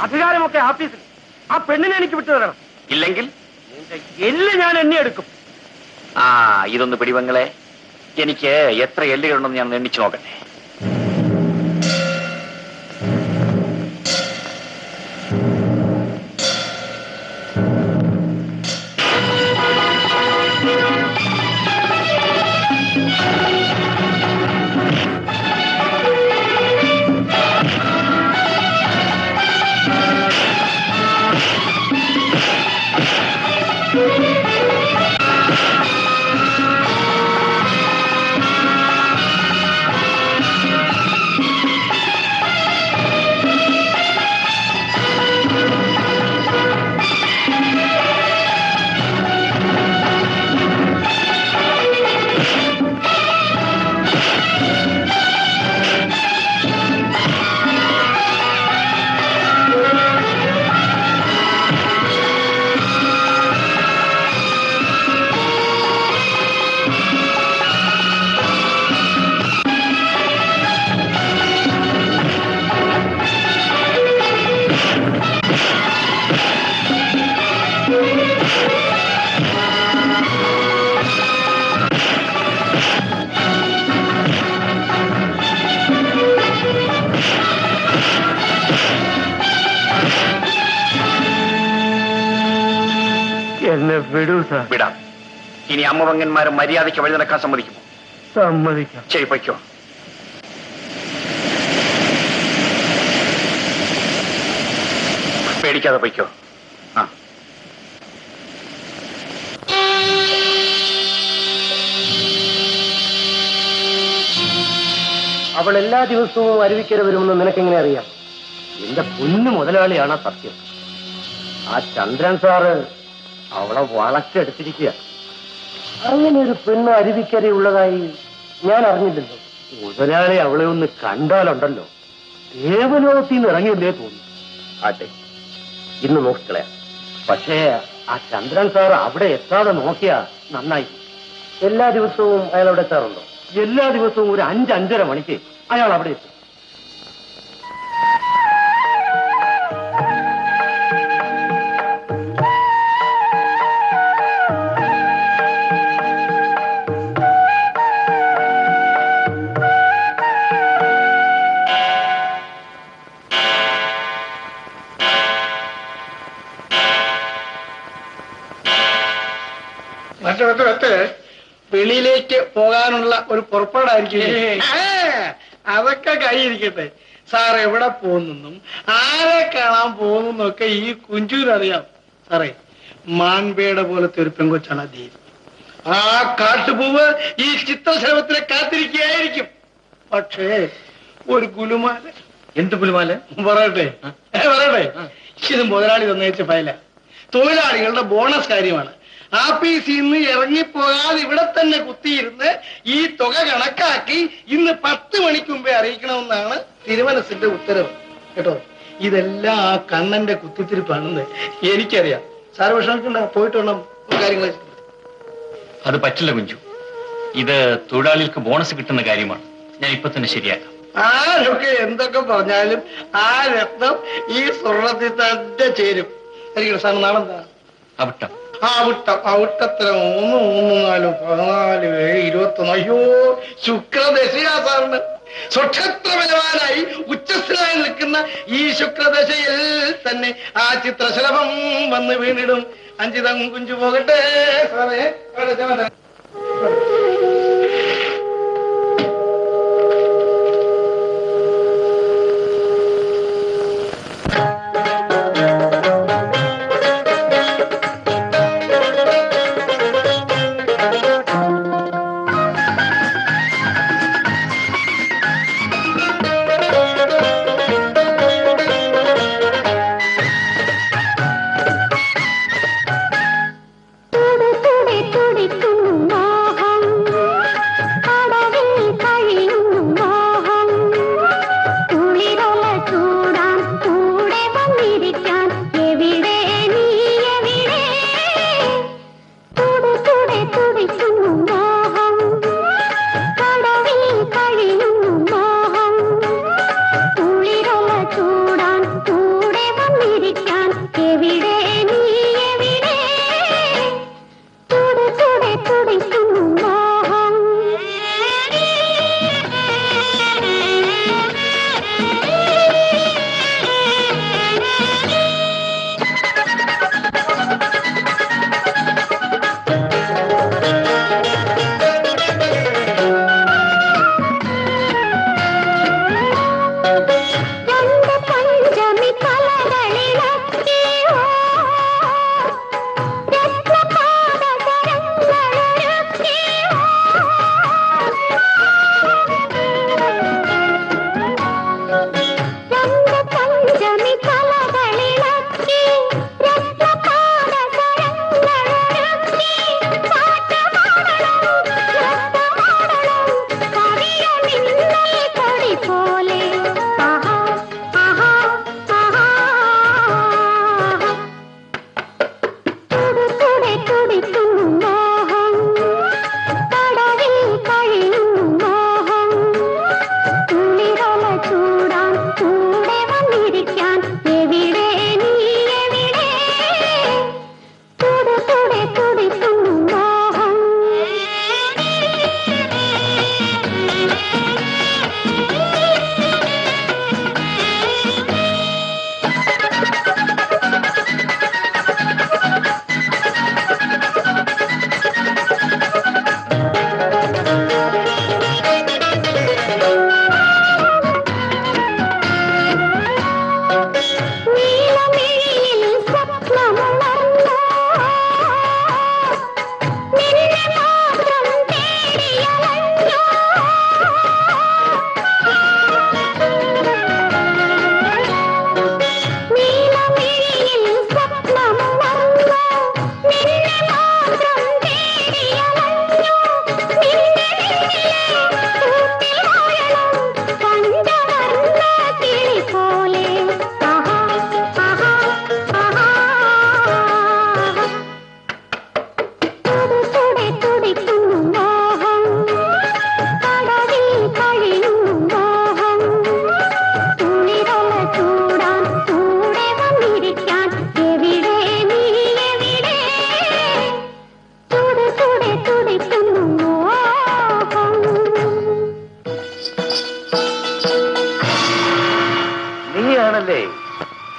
അധികാരമൊക്കെ ആഫീസിൽ. ആ പെണ്ണിനെ എനിക്ക് വിട്ടു തരണം. ഇല്ലെങ്കിൽ എല്ല് ഞാൻ എണ്ണി എടുക്കും. ഇതൊന്ന് പിടിവങ്ങളെ. എനിക്ക് എത്ര എല്ലുകളുണ്ടെന്ന് ഞാൻ എണ്ണിച്ചു നോക്കട്ടെ. എന്നെ വിടൂ സാർ. വിടാം. ഇനി അമ്മവങ്ങന്മാരെ മര്യാദയ്ക്ക് വഴി നടക്കാൻ സമ്മതിക്കുമോ? സമ്മതിക്കാം. ശരി, പൊയ്ക്കോ. പേടിക്കാതെ പൊയ്ക്കോ. അവൾ എല്ലാ ദിവസവും അരുവിക്കര വരുമെന്ന് നിനക്കെങ്ങനെ അറിയാം? എന്റെ പൊന്നു മുതലാളിയാണ് സത്യം. ആ ചന്ദ്രൻ സാറ് അവളെ വളച്ചെടുത്തിരിക്കുക. അങ്ങനെ ഒരു പെണ്ണ് അരുവിക്കരയുള്ളതായി ഞാൻ അറിഞ്ഞില്ലല്ലോ. മുതലാളി അവളെ ഒന്ന് കണ്ടാലുണ്ടല്ലോ ദേവലോകത്തിൽ നിന്ന് ഇറങ്ങിയില്ലേ തോന്നുന്നു. ആട്ടെ, ഇന്ന് നോക്കിക്കളയാം. പക്ഷേ ആ ചന്ദ്രൻ സാർ അവിടെ എത്താതെ നോക്കിയാ നന്നായി. എല്ലാ ദിവസവും അയാൾ അവിടെ എത്താറുണ്ടോ? എല്ലാ ദിവസവും ഒരു 5-5:30 മണിക്ക് അയാൾ അവിടെ എത്തും. മറ്റേ വെളിയിലേക്ക് പോകാനുള്ള ഒരു പുറപ്പാടായിരിക്കും. അതൊക്കെ കൈയിരിക്കട്ടെ. സാർ എവിടെ പോകുന്നെന്നും ആരെ കാണാൻ പോകുന്നൊക്കെ ഈ കുഞ്ചൂരറിയാം. സാറേ, മാൻപേട പോലത്തെ ഒരു പെങ്കൊച്ചാണ് ദേവി. ആ കാട്ടുപൂവ് ഈ ചിത്രശലഭത്തിനെ കാത്തിരിക്കുകയായിരിക്കും. പക്ഷേ ഒരു ഗുലുമാല. എന്ത് പുലുമാല? പറയട്ടെ ഇത് മുതലാളി തന്നയച്ച ഫയല. തൊഴിലാളികളുടെ ബോണസ് കാര്യമാണ്. ആഫീസിൽ നിന്ന് ഇറങ്ങിപ്പോകാതെ ഇവിടെ തന്നെ കുത്തിയിരുന്ന് ഈ തുക കണക്കാക്കി ഇന്ന് 10 മണിക്ക് മുമ്പേ അറിയിക്കണമെന്നാണ് തിരുമനസിന്റെ ഉത്തരവ്. കേട്ടോ, ഇതെല്ലാം ആ കണ്ണന്റെ കുത്തിത്തിരിപ്പാണെന്ന് എനിക്കറിയാം. സാറ് വിഷമിക്കണ്ട, പോയിട്ട് വേണം കാര്യങ്ങൾ. അത് പറ്റില്ല കുഞ്ചു. ഇത് തൊഴിലാളികൾക്ക് ബോണസ് കിട്ടുന്ന കാര്യമാണ്. ഞാൻ ഇപ്പൊ തന്നെ ശരിയാക്കാം. ആരൊക്കെ എന്തൊക്കെ പറഞ്ഞാലും ആ രത്നം ഈ സ്വർണത്തിൽ തന്നെ ചേരും. ആയിരിക്കണം സാറിന് നാളെന്താ? അവിട്ടം. അവിട്ടത്തിന് 3, 3, 4, 14, 7, 21. അയ്യോ, ശുക്രദശയാ സാറിന്. സ്വക്ഷത്ര ബലവാനായി ഉച്ചസ്ഥനായി നിൽക്കുന്ന ഈ ശുക്രദശയിൽ തന്നെ ആ ചിത്രശലഭം വന്ന് വീണിടും. അഞ്ചിതം കുഞ്ചു പോകട്ടെ സാറേ.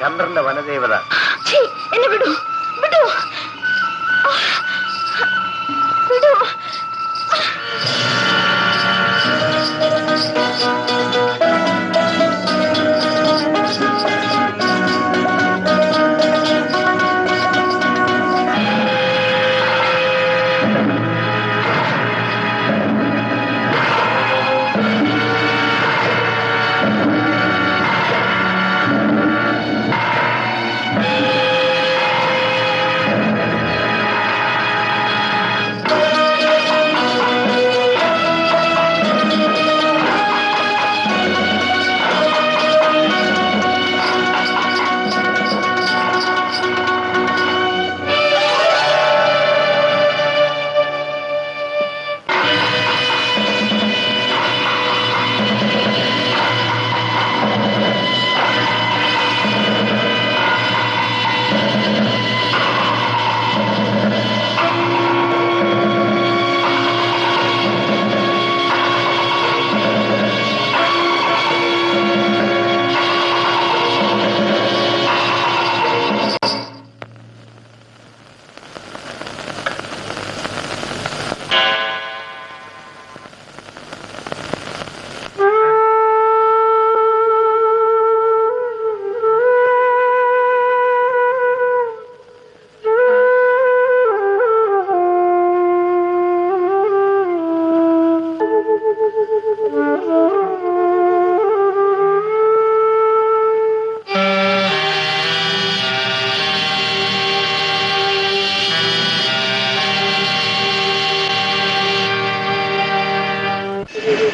ചന്ദ്രന്റെ വനദേവത. എന്നെ വിടൂ, വിടൂ, വിടൂ.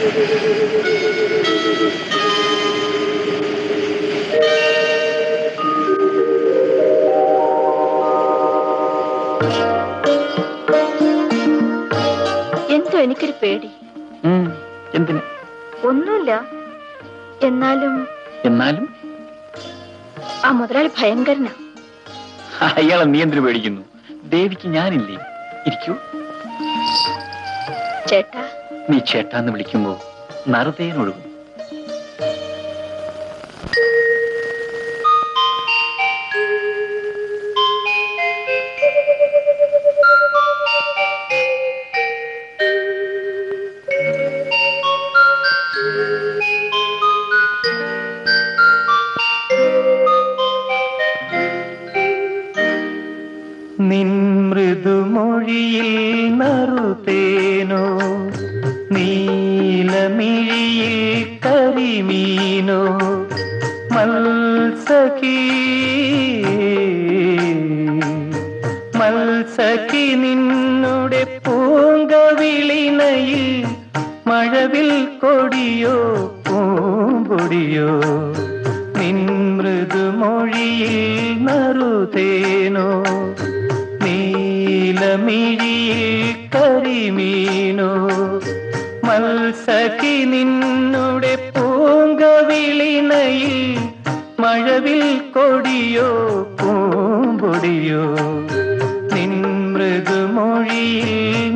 എന്തോ എനിക്കൊരു പേടി. എന്തിന്? ഒന്നുമില്ല. എന്നാലും എന്നാലും ആ മുതലാളി ഭയങ്കരനാ. അയാളെ നീ എന്തിനു പേടിക്കുന്നു? ദേവിക്ക് ഞാനില്ലേ? ഇരിക്കൂ. ചേട്ടാ, നീ ചേട്ടാന്ന് വിളിക്കുമ്പോ നറുതേനൊഴുകും. നിൻ മൃദുമൊഴിയിൽ നറുതേനോ, നീലമിഴിയിൽ കരിമീനോ, മത്സഖി മത്സഖി നിന്നുടെ പൂങ്കവിളിനയിൽ മഴവിൽ കൊടിയോ പൂമ്പൊടിയോ. നിൻ മൃദുമൊഴിയിൽ നറുതേനോ, നീലമിഴിയിൽ കരിമീനോ, മത്സഖി നിന്നുടെ പൂങ്കവിളിനയിൽ മഴവിൽ കൊടിയോ പൂമ്പൊടിയോ. നിൻ മൃദുമൊഴിയിൽ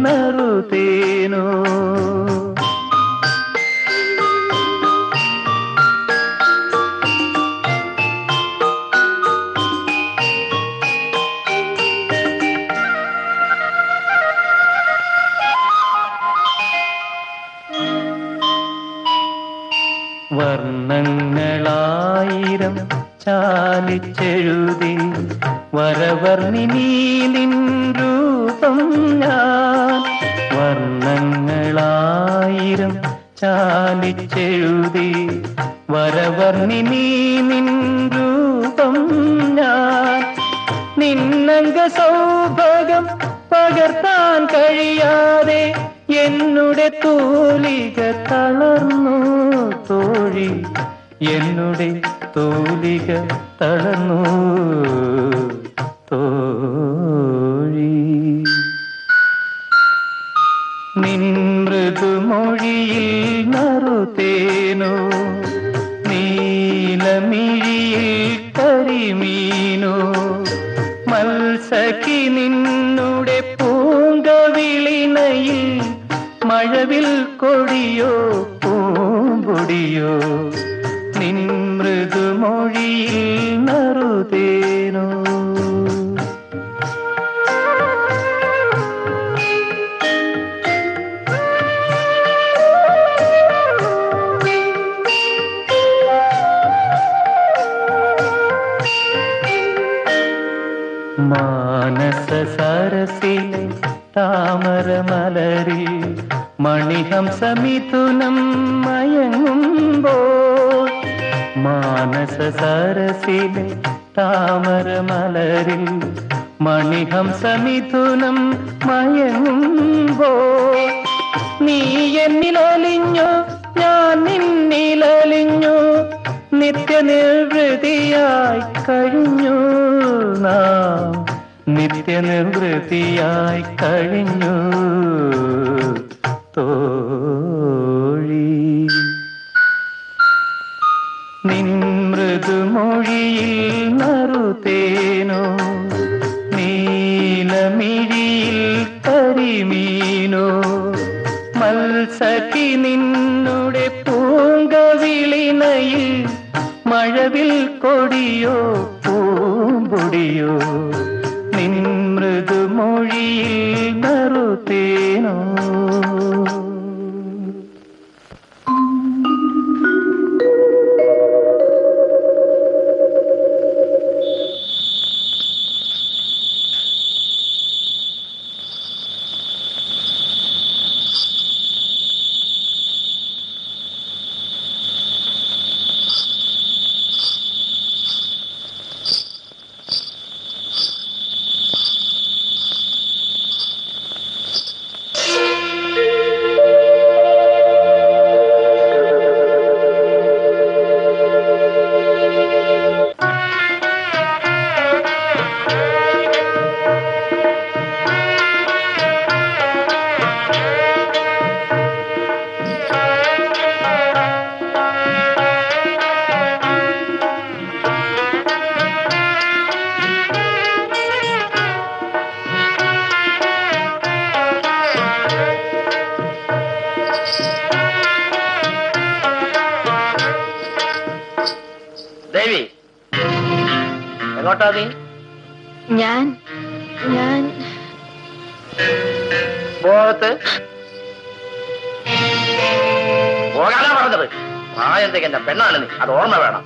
നറുതേനോ. വർണ്ണങ്ങളായിരം ചാലിച്ചെഴുതി വരവർണിനീ നിൻ രൂപം ഞാൻ. വർണ്ണങ്ങളായിരം ചാലിച്ചെഴുതി വരവർണിനീ നിൻ രൂപം ഞാൻ. നിന്നംഗ സൗഭകം പകർത്താൻ കഴിയാതെ എന്നുടെ തൂലിക തളർന്നു തോഴി, എന്നുടെ തൂലിക തളർന്നു തോഴി. നിൻ മൃദുമൊഴിയിൽ നറുതേനോ, നീലമിഴിയിൽ കരിമീനോ, മത്സഖി നിന്നുടെ പൂങ്കവിളിനയിൽ മഴവിൽ കൊടിയോ പൂമ്പൊടിയോ. നിൻ മൃദുമൊഴിയിൽ നറുതേനോ. മാനസ സരസിലെ താമരമലരിൽ മണിഹംസമിഥുനം മയങ്ങുമ്പോൾ. മാനസ സരസിലെ താമരമലരിൽ മണിഹംസമിഥുനം മയങ്ങുമ്പോൾ. നീ എന്നിലലിഞ്ഞു, ഞാൻ നിന്നിലലിഞ്ഞു, നിത്യനിർവൃതിയായി കഴിഞ്ഞു നാം, നിത്യനിർവൃതിയായി കഴിഞ്ഞു തോഴി. നിൻ മൃദുമൊഴിയിൽ നറുതേനോ, നീലമിഴിയിൽ കരിമീനോ, മത്സഖി നിന്നുടെ പൂങ്കവിളിനയിൽ മഴവിൽ കൊടിയോ പൂമ്പൊടിയോ. നിൻ മൃദുമൊഴിയിൽ നറുതേനോ. എങ്ങോട്ടാ നീ? ഞാൻ പോകത്ത് പോകാനാ പറഞ്ഞത്. പ്രായത്തേക്ക് എന്റെ പെണ്ണാണ് നീ, അത് ഓർമ്മ വേണം.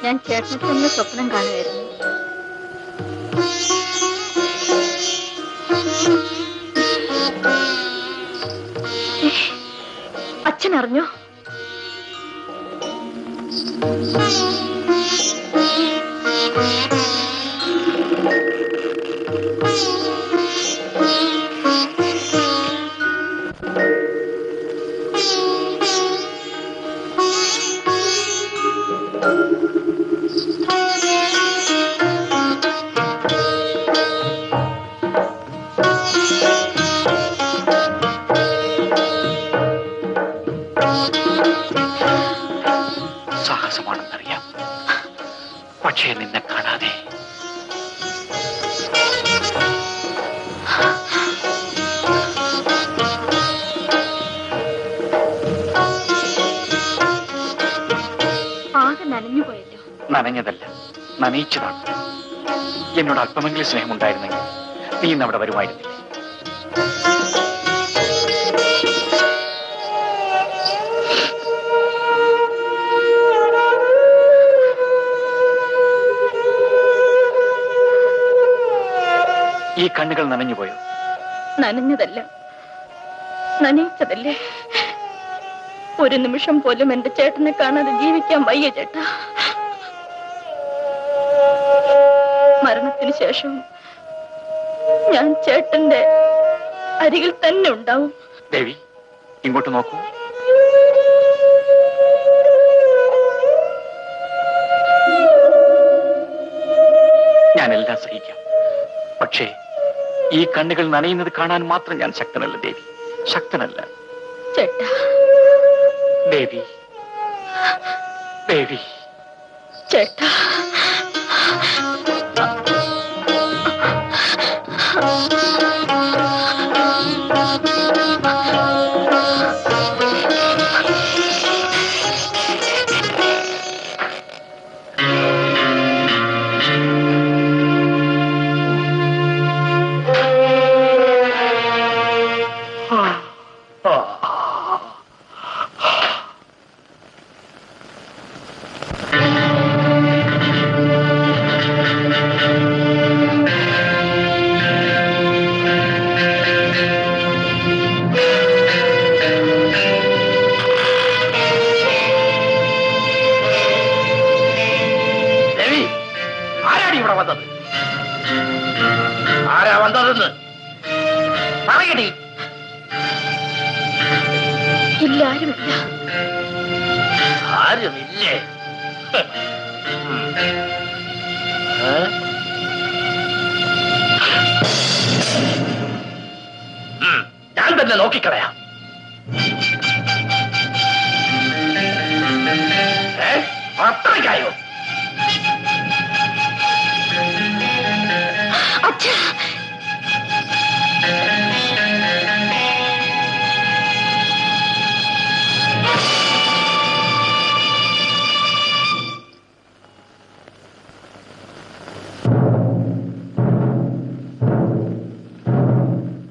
ഞാൻ ചേട്ടനെ തന്നെ സ്വപ്നം കാണുമായിരുന്നു. അച്ഛൻ അറിഞ്ഞോ? സാഹസമാണെന്നറിയാം, പക്ഷേ നിന്നെ കാണാതെ ആകെ നനഞ്ഞുപോയല്ലോ. നനഞ്ഞതല്ല, നനയിച്ചതാണ്. എന്നോട് അല്പമെങ്കിലും സ്നേഹമുണ്ടായിരുന്നെങ്കിൽ നീ ഇന്ന് അവിടെ വരുമായിരുന്നില്ലേ? ഈ കണ്ണുകൾ നനഞ്ഞുപോയോ? നനഞ്ഞതല്ല, നനയിച്ചതല്ലേ. ഒരു നിമിഷം പോലും എന്റെ ചേട്ടനെ കാണാതെ ജീവിക്കാൻ വയ്യ ചേട്ടാ. മരണത്തിന് ശേഷം ഞാൻ ചേട്ടന്റെ അരികിൽ തന്നെ ഉണ്ടാവും. ദേവി, ഇങ്ങോട്ട് നോക്കൂ. ഞാനെല്ലാം സഹിക്കാം. പക്ഷേ ഈ കണ്ണുകൾ നനയുന്നത് കാണാൻ മാത്രം ഞാൻ ശക്തനല്ല ദേവി, ശക്തനല്ല. ചേട്ടാ, ദേവി, ദേവി. ചേട്ടാ, ദേവി, ആരാടി ഇവിടെ വന്നത്? ആരാ വന്നതെന്ന് പറയടി. ഇല്ല, ആരുമില്ല. ആരുമില്ലേ? ഞാൻ തന്നെ നോക്കിക്കളയാം. അത്രയ്ക്കായോ? അച്ഛാ,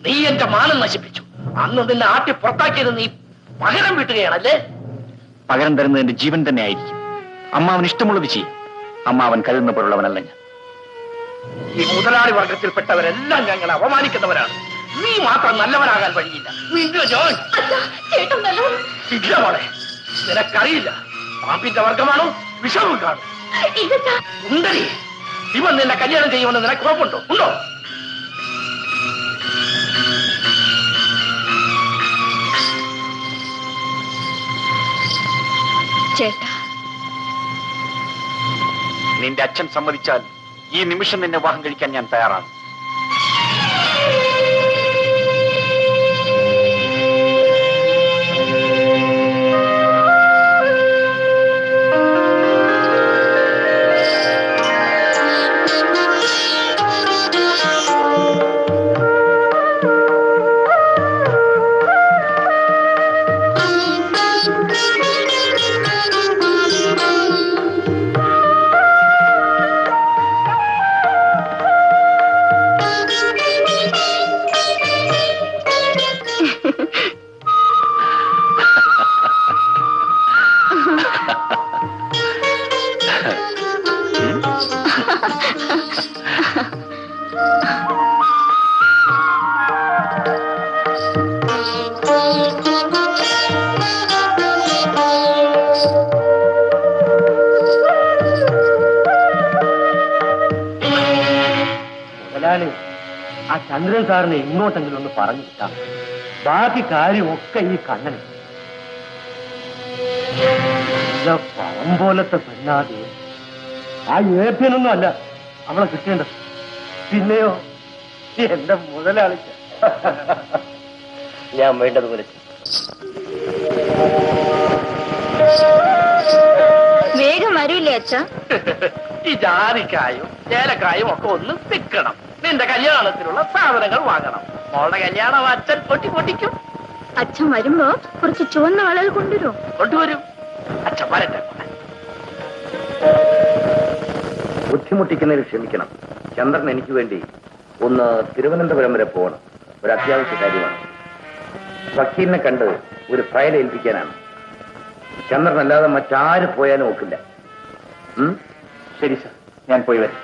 നീ എന്റെ മാനം നശിപ്പിച്ചു. അന്ന് നിന്നെ ആട്ടി പുറത്താക്കിയത് നീ പകരം വീട്ടുകയാണല്ലേ? പകരം തരുന്നത് എന്റെ ജീവൻ തന്നെ ആയിരിക്കും. അമ്മാവൻ ഇഷ്ടമുള്ളത് ചെയ്യും. അമ്മാവൻ കരുതുന്ന പോലുള്ളവനല്ല ഞാൻ. ഈ മുതലാളി വർഗത്തിൽപ്പെട്ടവരെല്ലാം ഞങ്ങൾ അപമാനിക്കുന്നവരാണ്. നീ മാത്രം നല്ലവനാകാൻ വഴിയില്ല. നിന്റെ ജോൺ ചേട്ടൻ നല്ലവൻ. ഇല്ല മോളെ, നിനക്കറിയില്ല. പാമ്പിന്റെ വർഗമാണോ വിഷവും കാണും. ഇതച്ചാ, ഉണ്ടടി, ഇവൻ നിന്നെ കല്യാണം ചെയ്യുമെന്ന് നിനക്ക് ഉറപ്പുണ്ടോ? ഉണ്ടോ? ചേട്ടാ, നിന്റെ അച്ഛൻ സമ്മതിച്ചാൽ ഈ നിമിഷം നിന്നെ വിവാഹം കഴിക്കാൻ ഞാൻ തയ്യാറാണ്. മുതലാളി, ആ ചന്ദ്രൻ സാറിനെ ഇങ്ങോട്ടെങ്കിലും ഒന്ന് പറഞ്ഞു കിട്ടാം. ബാക്കി കാര്യമൊക്കെ ഈ കണ്ണന്. പവൻ പോലത്തെ പെണ്ണാതെ ആ ഏഭ്യനൊന്നും അല്ല അവളെ കിട്ടേണ്ടത്. പിന്നെയോ എന്റെ മുതലാളിക്ക ഞാൻ വേണ്ടതുപോലെ. വേഗം വരൂലേ അച്ഛാ? ഈ ജാതിക്കായും ഏലക്കായും ഒക്കെ ഒന്ന് തിക്കണം. നിന്റെ കല്യാണത്തിനുള്ള സാധനങ്ങൾ വാങ്ങണം. മോളുടെ കല്യാണം അച്ഛൻ പൊട്ടിക്കും. അച്ഛൻ വരുമ്പോ കുറച്ച് ചുവന്ന വളകൾ കൊണ്ടുവരും. കൊണ്ടുവരും. അച്ഛൻ വരട്ടെ. ബുദ്ധിമുട്ടിക്കുന്നതിൽ ക്ഷമിക്കണം. ചന്ദ്രൻ എനിക്ക് വേണ്ടി ഒന്ന് തിരുവനന്തപുരം വരെ പോകണം. ഒരു അത്യാവശ്യ കാര്യമാണ്. വക്കീലിനെ കണ്ട് ഒരു ഫയൽ ഏൽപ്പിക്കാനാണ്. ചന്ദ്രൻ അല്ലാതെ മറ്റാര് പോയാലും ഒക്കില്ല. ശരി സർ, ഞാൻ പോയി വരാം.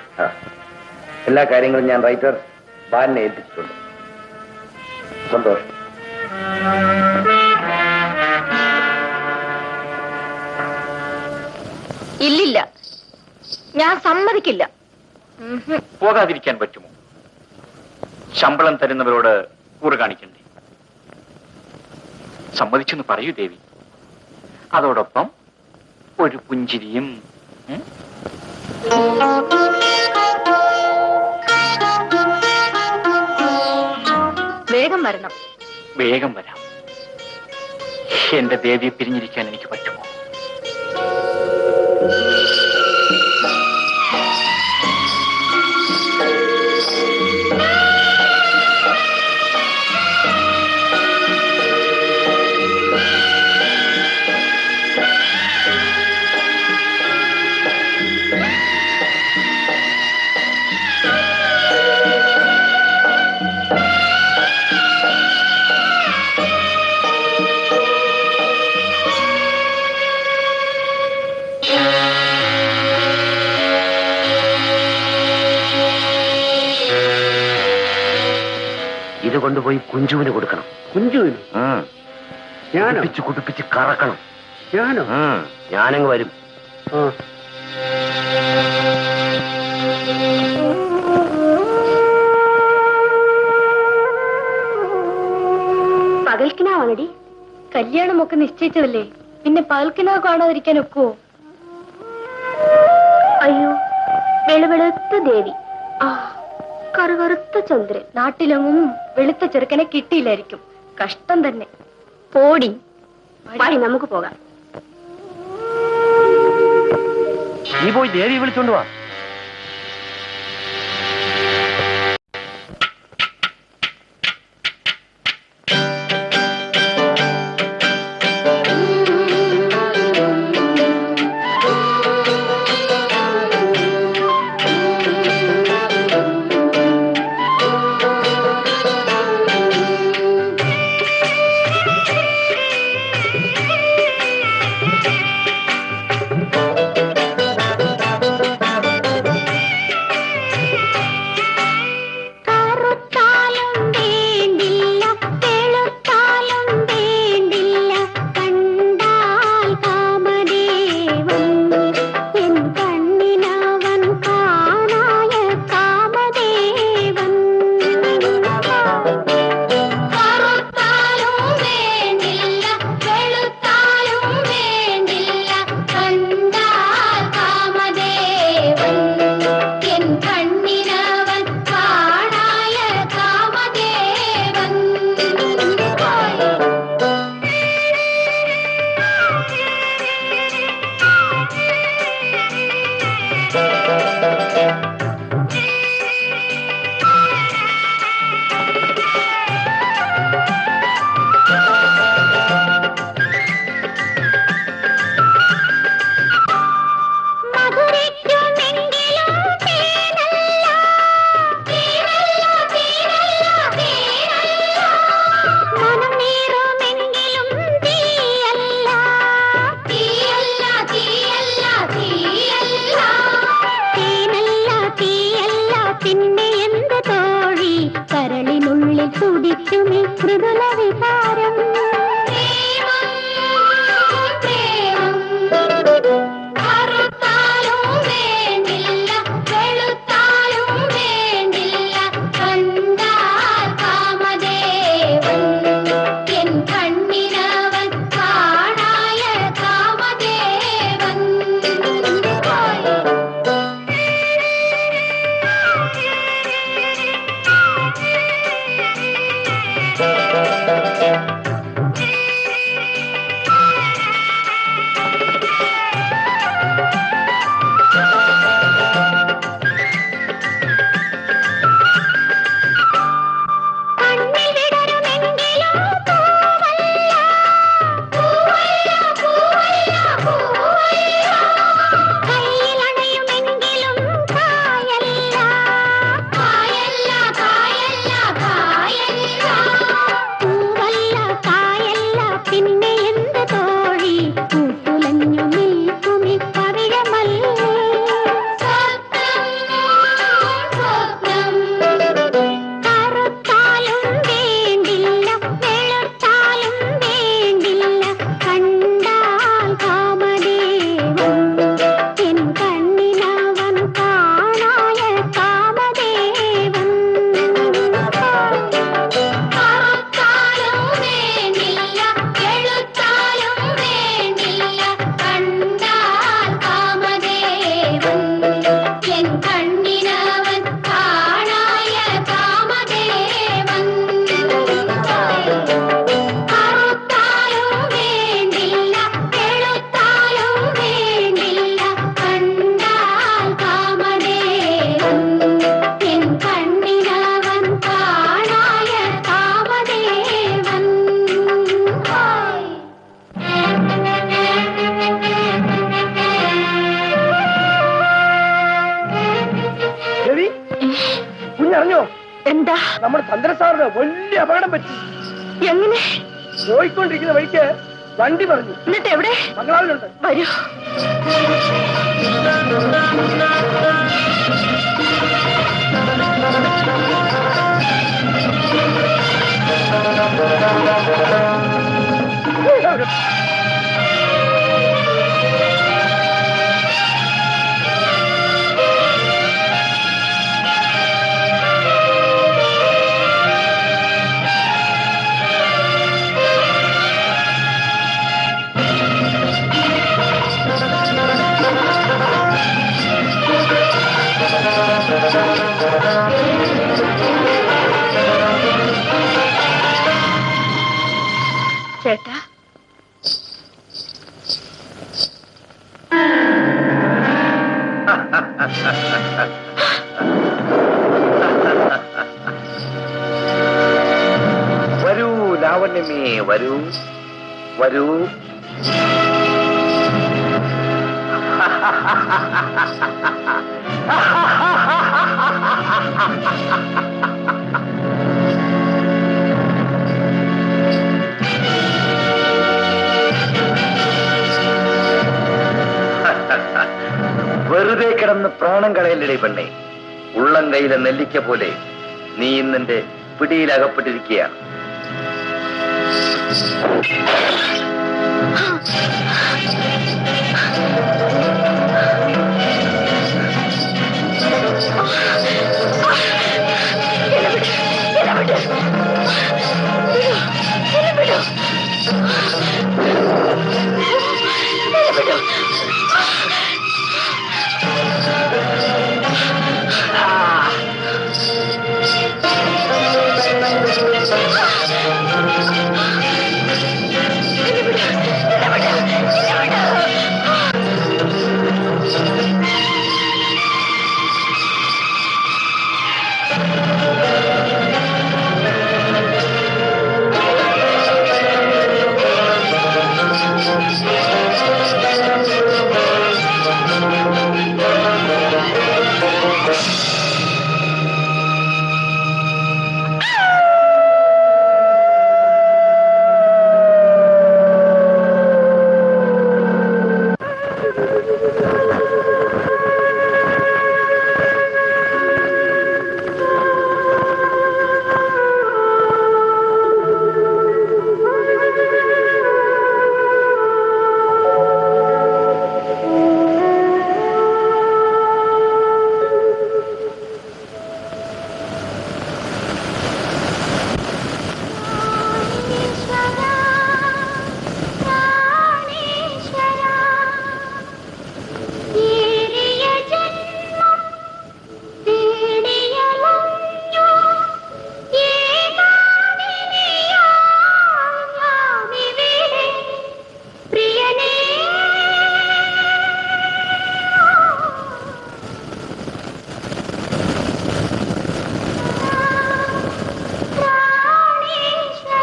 എല്ലാ കാര്യങ്ങളും ഞാൻ റൈറ്റർ ബാലിനെ ഏൽപ്പിച്ചിട്ടുണ്ട്. സന്തോഷം. ഇല്ലില്ല, ഞാൻ സമ്മതിക്കില്ല. പോകാതിരിക്കാൻ പറ്റുമോ? ശമ്പളം തരുന്നവരോട് കൂറ് കാണിക്കണ്ടേ? സമ്മതിച്ചെന്ന് പറയൂ ദേവി. അതോടൊപ്പം ഒരു പുഞ്ചിരിയും. വേഗം വരാം. എന്റെ ദേവിയെ പിരിഞ്ഞിരിക്കാൻ എനിക്ക് പറ്റുമോ? ഇത് കൊണ്ടുപോയി കുഞ്ചുവിന് കൊടുക്കണം. കുഞ്ചുവിന് ഞാനോ? കുടിപ്പിച്ച് കറക്കണം. ഞാനോ? ഞാനങ്ങ് വരും. പകൽക്കിനാവാണടി. കല്യാണമൊക്കെ നിശ്ചയിച്ചതല്ലേ, പിന്നെ പകൽക്കിനാവ് കാണാതിരിക്കാൻ ഒക്കുവോ? അയ്യോ, വെളുവെളുത്ത ദേവി, ആ കറുകറുത്ത ചന്ദ്രൻ. നാട്ടിലെങ്ങും വെളുത്ത ചെറുക്കനെ കിട്ടിയില്ലായിരിക്കും. കഷ്ടം തന്നെ. പോടി, വാടി നമുക്ക് പോകാം. നീ പോയി ദേവി വിളിച്ചോണ്ട് വാ. എന്താ? നമ്മുടെ ചന്ദ്രൻ സാറിന് വലിയ അപകടം പറ്റി. എങ്ങനെ? പോയിക്കൊണ്ടിരിക്കുന്ന വഴിക്ക് വണ്ടി പറഞ്ഞു. എന്നിട്ട് എവിടെ? ബംഗ്ലാവിലുണ്ട്. വരൂ. ചേട്ടാ, വരൂ ലാവണ്യമേ, വരൂ വരൂ. വെറുതെ കിടന്ന് പ്രാണം കളയല്ലേ പെണ്ണെ. ഉള്ളം കൈയിലെ നെല്ലിക്ക പോലെ നീ ഇന്നെന്റെ പിടിയിലകപ്പെട്ടിരിക്കുകയാണ്.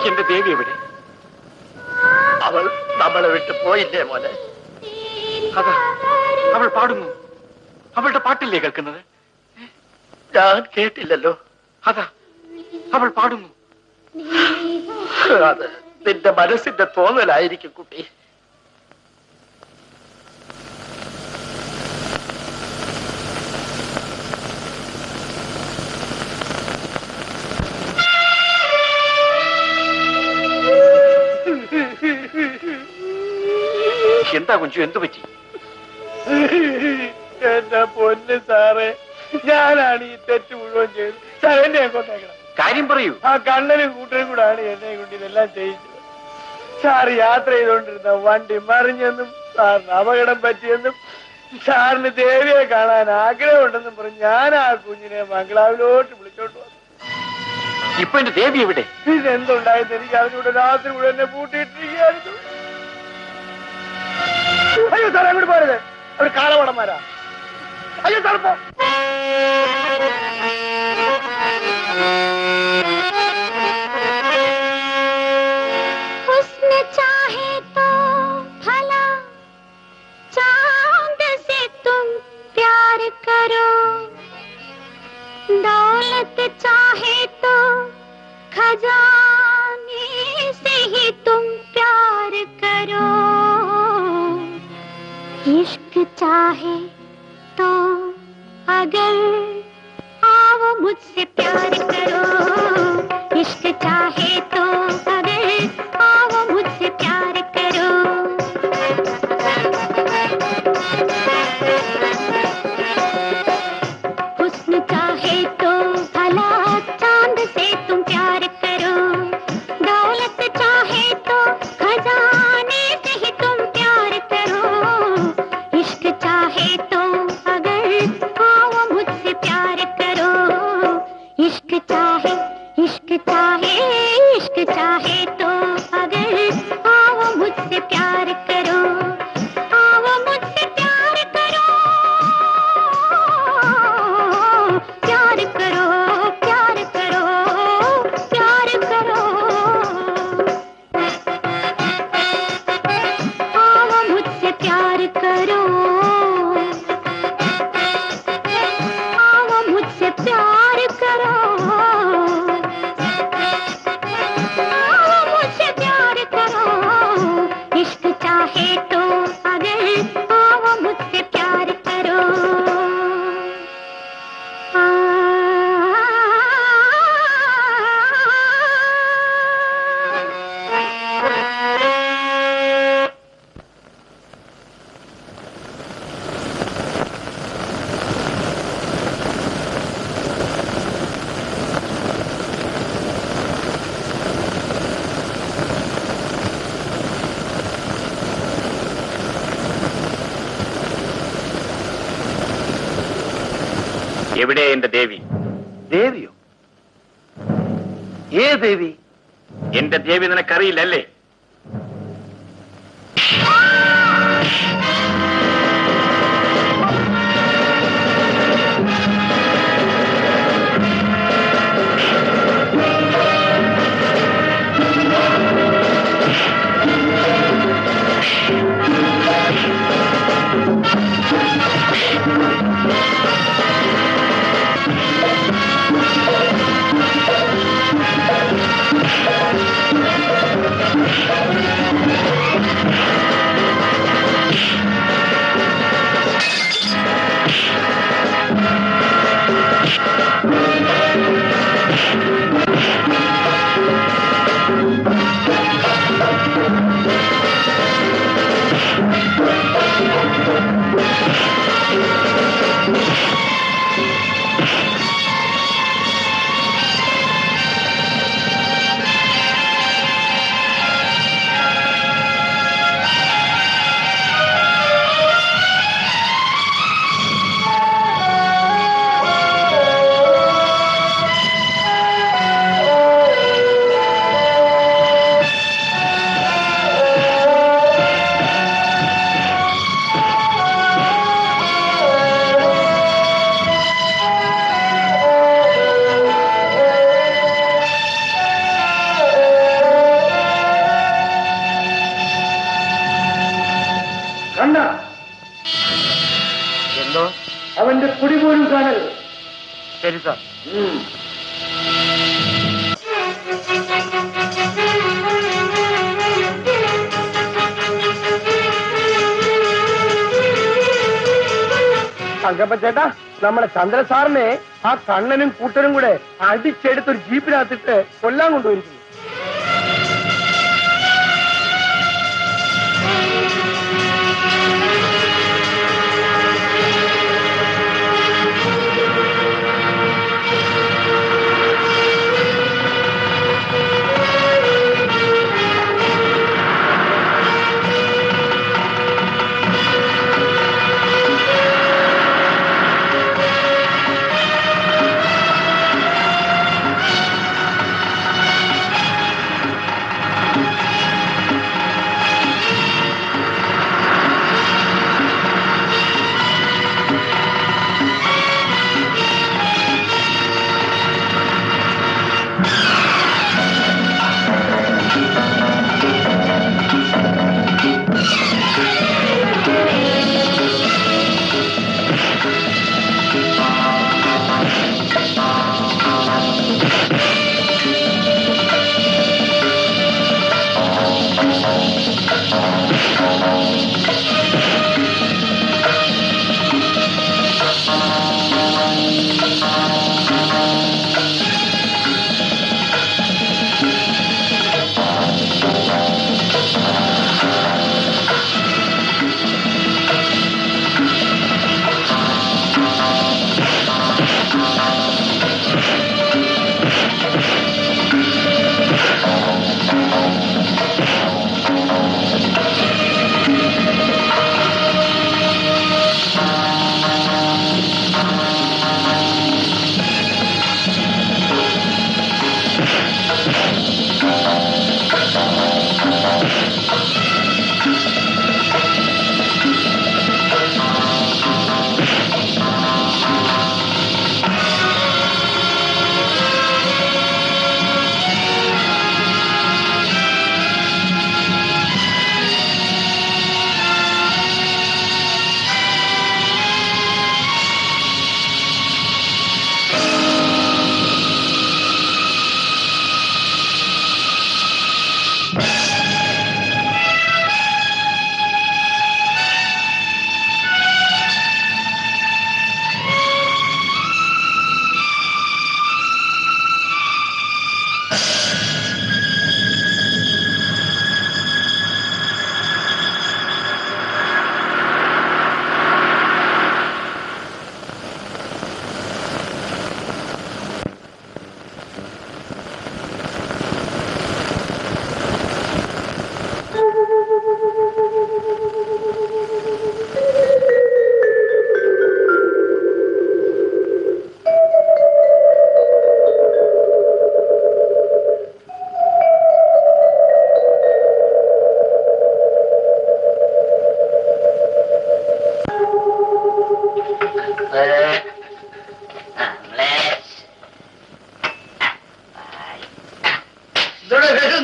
എന്റെ ദേവി എവിടെ? അവൾ നമ്മളെ വിട്ട് പോയില്ലേ മോനെ? അതാ അവൾ പാടുന്നു. അവളുടെ പാട്ടില്ലേ കേൾക്കുന്നത്? ഞാൻ കേട്ടില്ലല്ലോ. അതാ അവൾ പാടുന്നു. അത് നിന്റെ മനസ്സിന്റെ തോന്നലായിരിക്കും കുട്ടി. എന്താ കുഞ്ചു, എന്തു പറ്റി? എന്റെ പൊന്ന് സാറേ, ഞാനാണ് ഈ തെറ്റ് മുഴുവൻ ചെയ്തത്. സാർ എന്നെ കൊണ്ടേക്കണം. കാര്യം പറയൂ. ആ കണ്ണനും കൂട്ടരും കൂടാണ് എന്നെ കൊണ്ട് ഇതെല്ലാം ചെയ്യിച്ചത്. സാർ യാത്ര ചെയ്തുകൊണ്ടിരുന്ന വണ്ടി മറിഞ്ഞെന്നും സാറിന് അപകടം പറ്റിയെന്നും സാറിന് ദേവിയെ കാണാൻ ആഗ്രഹമുണ്ടെന്നും പറഞ്ഞ് ഞാൻ ആ കുഞ്ഞിനെ ബംഗ്ലാവിലോട്ട് വിളിച്ചോണ്ട് വന്നു. ഇപ്പൊ എന്റെ ദേവി എവിടെ? ഇതെന്തുണ്ടായെന്ന് എനിക്ക് അതിലൂടെ രാത്രി കൂടെ എന്നെ പൂട്ടിയിട്ടിരിക്കുകയായിരുന്നു. അയ്യോ സാർ, അങ്ങോട്ട് പോരുത്, അവർ കാളവടന്മാരാ. അയ്യോ സാർ, പോ. करो दौलत दौलत चाहे तो खजाने से ही तुम प्यार करो, इश्क चाहे तो अगर आओ मुझसे प्यार करो, इश्क चाहे तो अगर आओ मुझसे प्यार करो। हुस्न चाहे तो भला चांद से तुम प्यार करो, दौलत चाहे तो खजाने से ही तुम प्यार करो, इश्क चाहे तो अगर आओ मुझसे प्यार करो, इश्क चाहे तो अगर आओ मुझसे प्यार करो, आओ मुझसे प्यार करो, प्यार करो, प्यार करो, प्यार करो, आओ मुझसे प्यार करो, आओ मुझसे प्यार करो, आओ मुझसे प्यार करो, इश्क चाहे तो अगर आओ मुझसे प्यार करो। എവിടെ എന്റെ ദേവി? ദേവിയോ? ഏ ദേവി? എന്റെ ദേവി നിനക്കറിയില്ലല്ലേ? കണ്ട എന്തോ? അവന്റെ കുടി പോലും കാണരുത്. ശരി സാർ. തങ്കപ്പ ചേട്ടാ, നമ്മുടെ ചന്ദ്ര സാറിനെ ആ കണ്ണനും കൂട്ടനും കൂടെ അടിച്ചെടുത്ത് ഒരു ജീപ്പിനകത്തിട്ട് കൊല്ലാൻ കൊണ്ടുപോയിരിക്കുന്നു.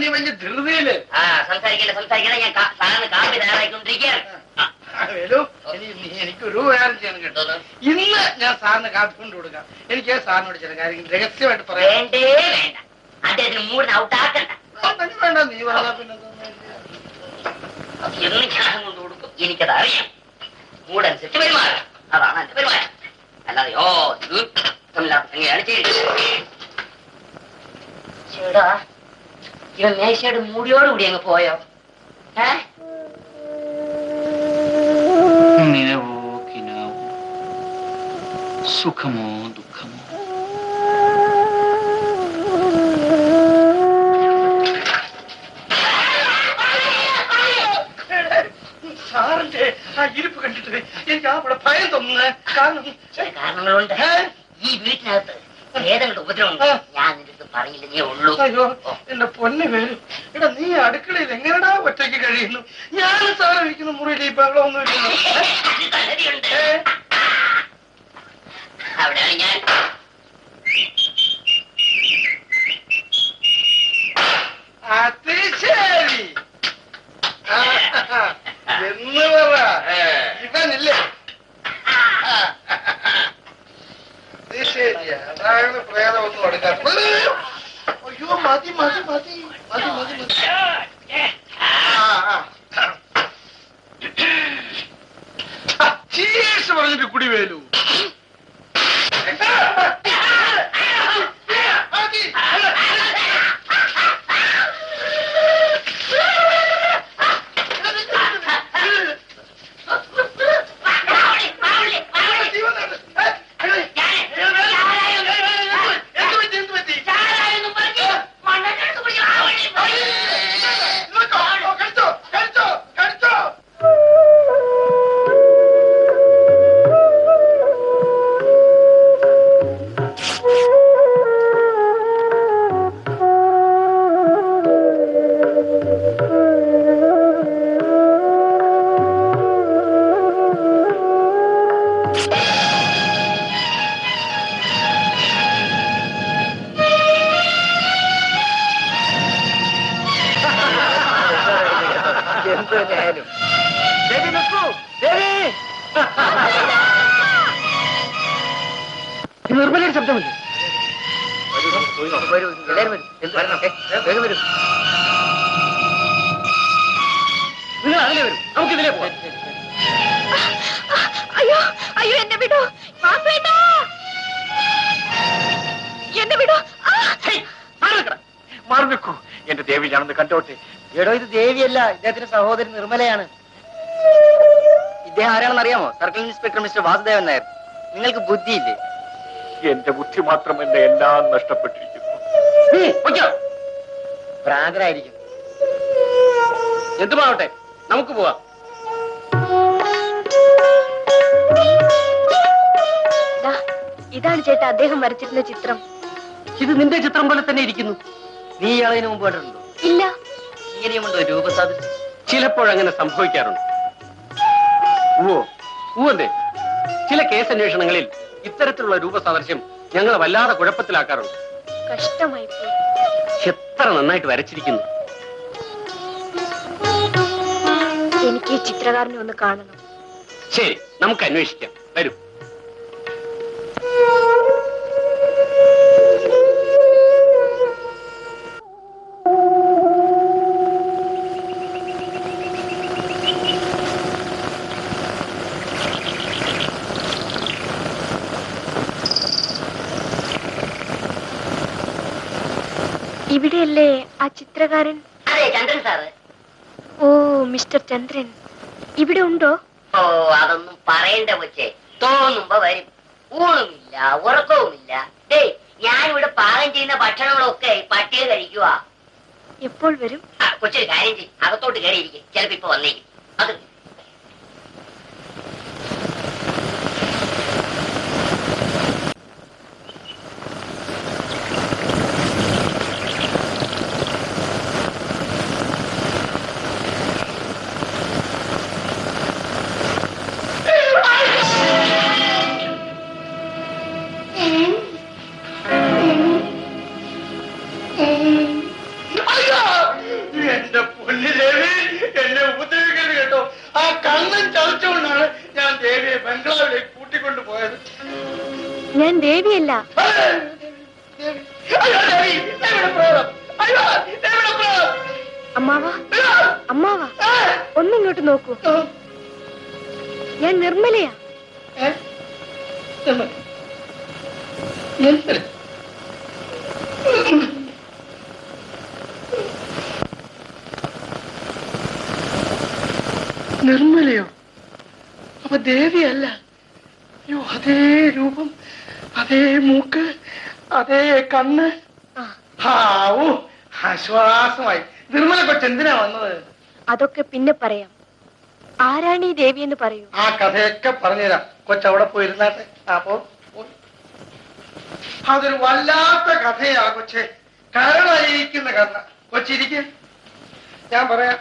നീ വലിയ ധൃതിയില് സംസാരിക്കണ ഞാൻ സാറിന് കാപ്പി തയ്യാറായിക്കൊണ്ടിരിക്കുകയാണ്. വേലു എനിക്കൊരു കാര്യം ചെയ്യണം കേട്ടോ. ഇന്ന് ഞാൻ സാറിന് കാപ്പി കൊണ്ട് കൊടുക്കാം. എനിക്ക് സാറിനോട് ചില കാര്യങ്ങൾ രഹസ്യമായിട്ട് പറയാം. വേണ്ടേ വേണ്ട, അദ്ദേഹത്തിന് മൂടിന് ഔട്ടാക്കണ്ട. വേണ്ട, നീ പറഞ്ഞാ പിന്നെ എന്ന് ഞാൻ കൊണ്ട് കൊടുക്കും. എനിക്കത് അറിയാം. മൂടനുസരിച്ച് പെരുമാറാം, അതാണ് എന്റെ പെരുമാറ്റം. അല്ലാതെ സംഗതിയാണ് ചെയ്തത്. ചേടാ, ഇവൻ മേശയുടെ മൂടിയോടുകൂടി അങ്ങ് പോയോ? നിലവോ കിനാവോ, സുഖമോ ദുഃഖമോ, സാറിന്റെ ആ ഇരിപ്പ് കണ്ടിട്ട് എനിക്ക് അവിടെ ഭയം തോന്നുന്നത്. കാരണം ചില കാരണങ്ങളുണ്ട്. ഈ വീട്ടിനകത്ത് ഏതെങ്കിലും ഉപദ്രവം ഞാൻ നിനക്ക് പറഞ്ഞില്ലെന്നേ ഉള്ളൂ. അയ്യോ എന്റെ പൊന്നു പേര്, എടാ നീ അടുക്കളയിൽ എങ്ങനെടാ ഒറ്റയ്ക്ക് കഴിയുന്നു? ഞാൻ സാറ് ഇരിക്കുന്ന മുറിയിൽ ഈ ബഹളമൊന്നുമില്ലല്ലോ. അവിടെയാണ് ഞാൻ. അത് ശരി എന്ന് പറ. ഇവനില്ലേ ശരിയാ, അതാണ് പ്രേതമൊന്നും എടുക്കാത്ത. അയ്യോ മതി മതി മതി മതി മതി മതി. ചീസ് പറഞ്ഞിട്ട് കുടി വേലു. നിർമ്മലയുടെ ശബ്ദമല്ലേ? നിങ്ങൾ അതിലെ വരും, നമുക്കിതിലേ പോവാം. അയ്യോ അയ്യോ, എന്നെ വിടൂ. മാറി നിൽക്കൂ. എന്റെ ദേവി ഞാനൊന്ന് കണ്ടോട്ടെ. എടോ, ഇത് ദേവിയല്ല, ഇദ്ദേഹത്തിന്റെ സഹോദരി നിർമ്മലയാണ്. ഇദ്ദേഹം ആരാണെന്ന് അറിയാമോ? Circle inspector mister Vasudevan Nair. നിങ്ങൾക്ക് ബുദ്ധിയില്ലേ? എന്റെ ബുദ്ധി മാത്രം എന്നെ എല്ലാം നഷ്ടപ്പെട്ടിരിക്കുന്നു. ഭ്രാന്തരായിരിക്കും. എന്തുമാവട്ടെ, നമുക്ക് പോവാം. ഇതാണ് ചേട്ടാ അദ്ദേഹം വരച്ചിരുന്ന ചിത്രം. ഇത് നിന്റെ ചിത്രം പോലെ തന്നെ ഇരിക്കുന്നു. നീ ഇയാളതിന് മുമ്പ് കണ്ടിട്ടുണ്ടോ? ഇല്ല. ഇങ്ങനെയുമുണ്ടോ രൂപസാദൃശ്യം? ചിലപ്പോഴങ്ങനെ സംഭവിക്കാറുണ്ട്. ഊവന്തേ, ചില കേസ് അന്വേഷണങ്ങളിൽ ഇത്തരത്തിലുള്ള രൂപസാദൃശ്യം ഞങ്ങളെ വല്ലാതെ കുഴപ്പത്തിലാക്കാറുണ്ട്. കഷ്ടമായി പോയി. എത്ര നന്നായിട്ട് വരച്ചിരിക്കുന്നു. എനിക്ക് ഈ ചിത്രകാരനെ ഒന്ന് കാണണം. ശരി, നമുക്ക് അന്വേഷിക്കാം. വരൂ. ഇവിടെയല്ലേ ആ ചിത്രകാരൻ? അതെ, ചന്ദ്രൻ സാറ്. ഓ, മിസ്റ്റർ ചന്ദ്രൻ ഇവിടെ ഉണ്ടോ? ഓ, അതൊന്നും പറയണ്ട കൊച്ചേ. തോന്നുമ്പോ വരും. ഊണുമില്ല, ഉറക്കവുമില്ല. ഡേയ്, ഞാൻ ഇവിടെ പാകം ചെയ്യുന്ന ഭക്ഷണങ്ങളൊക്കെ പട്ടിക കഴിക്കുക. എപ്പോൾ വരും? കൊച്ചൊരു കാര്യം ചെയ്യും, അകത്തോട്ട് കയറിയിരിക്കും. ചിലപ്പോ ഇപ്പൊ വന്നേക്കും. അത് എന്റെ പൊന്നു ദേവി, എന്നെ ഉപദ്രവിക്കരുത് കേട്ടോ. ആ കണ്ണൻ ചതച്ചുകൊണ്ടാണ് ഞാൻ ദേവിയെ ബംഗ്ലാവിലേക്ക് കൂട്ടിക്കൊണ്ടു പോയത്. ഞാൻ ദേവിയല്ല. അമ്മാവ, അമ്മാവ, ഒന്നിങ്ങോട്ട് നോക്കൂ. ഞാൻ നിർമ്മലയാ. നിർമ്മലയോ? അപ്പൊ ദേവിയല്ല? അയ്യോ, അതേ രൂപം, അതേ മൂക്ക്, അതേ കണ്ണ്. ഹാവൂ, ആശ്വാസമായി. നിർമ്മല കൊച്ച് എന്തിനാ വന്നത്? അതൊക്കെ പിന്നെ പറയാം. ആരാണ് ഈ ദേവി എന്ന് പറയൂ. ആ കഥയൊക്കെ പറഞ്ഞുതരാം. കൊച്ചവിടെ പോയിരുന്നാട്ടെ. അപ്പോ അതൊരു വല്ലാത്ത കഥയാ കൊച്ചെ. കരളായിരിക്കുന്ന കഥ. കൊച്ചിരിക്കും, ഞാൻ പറയാം.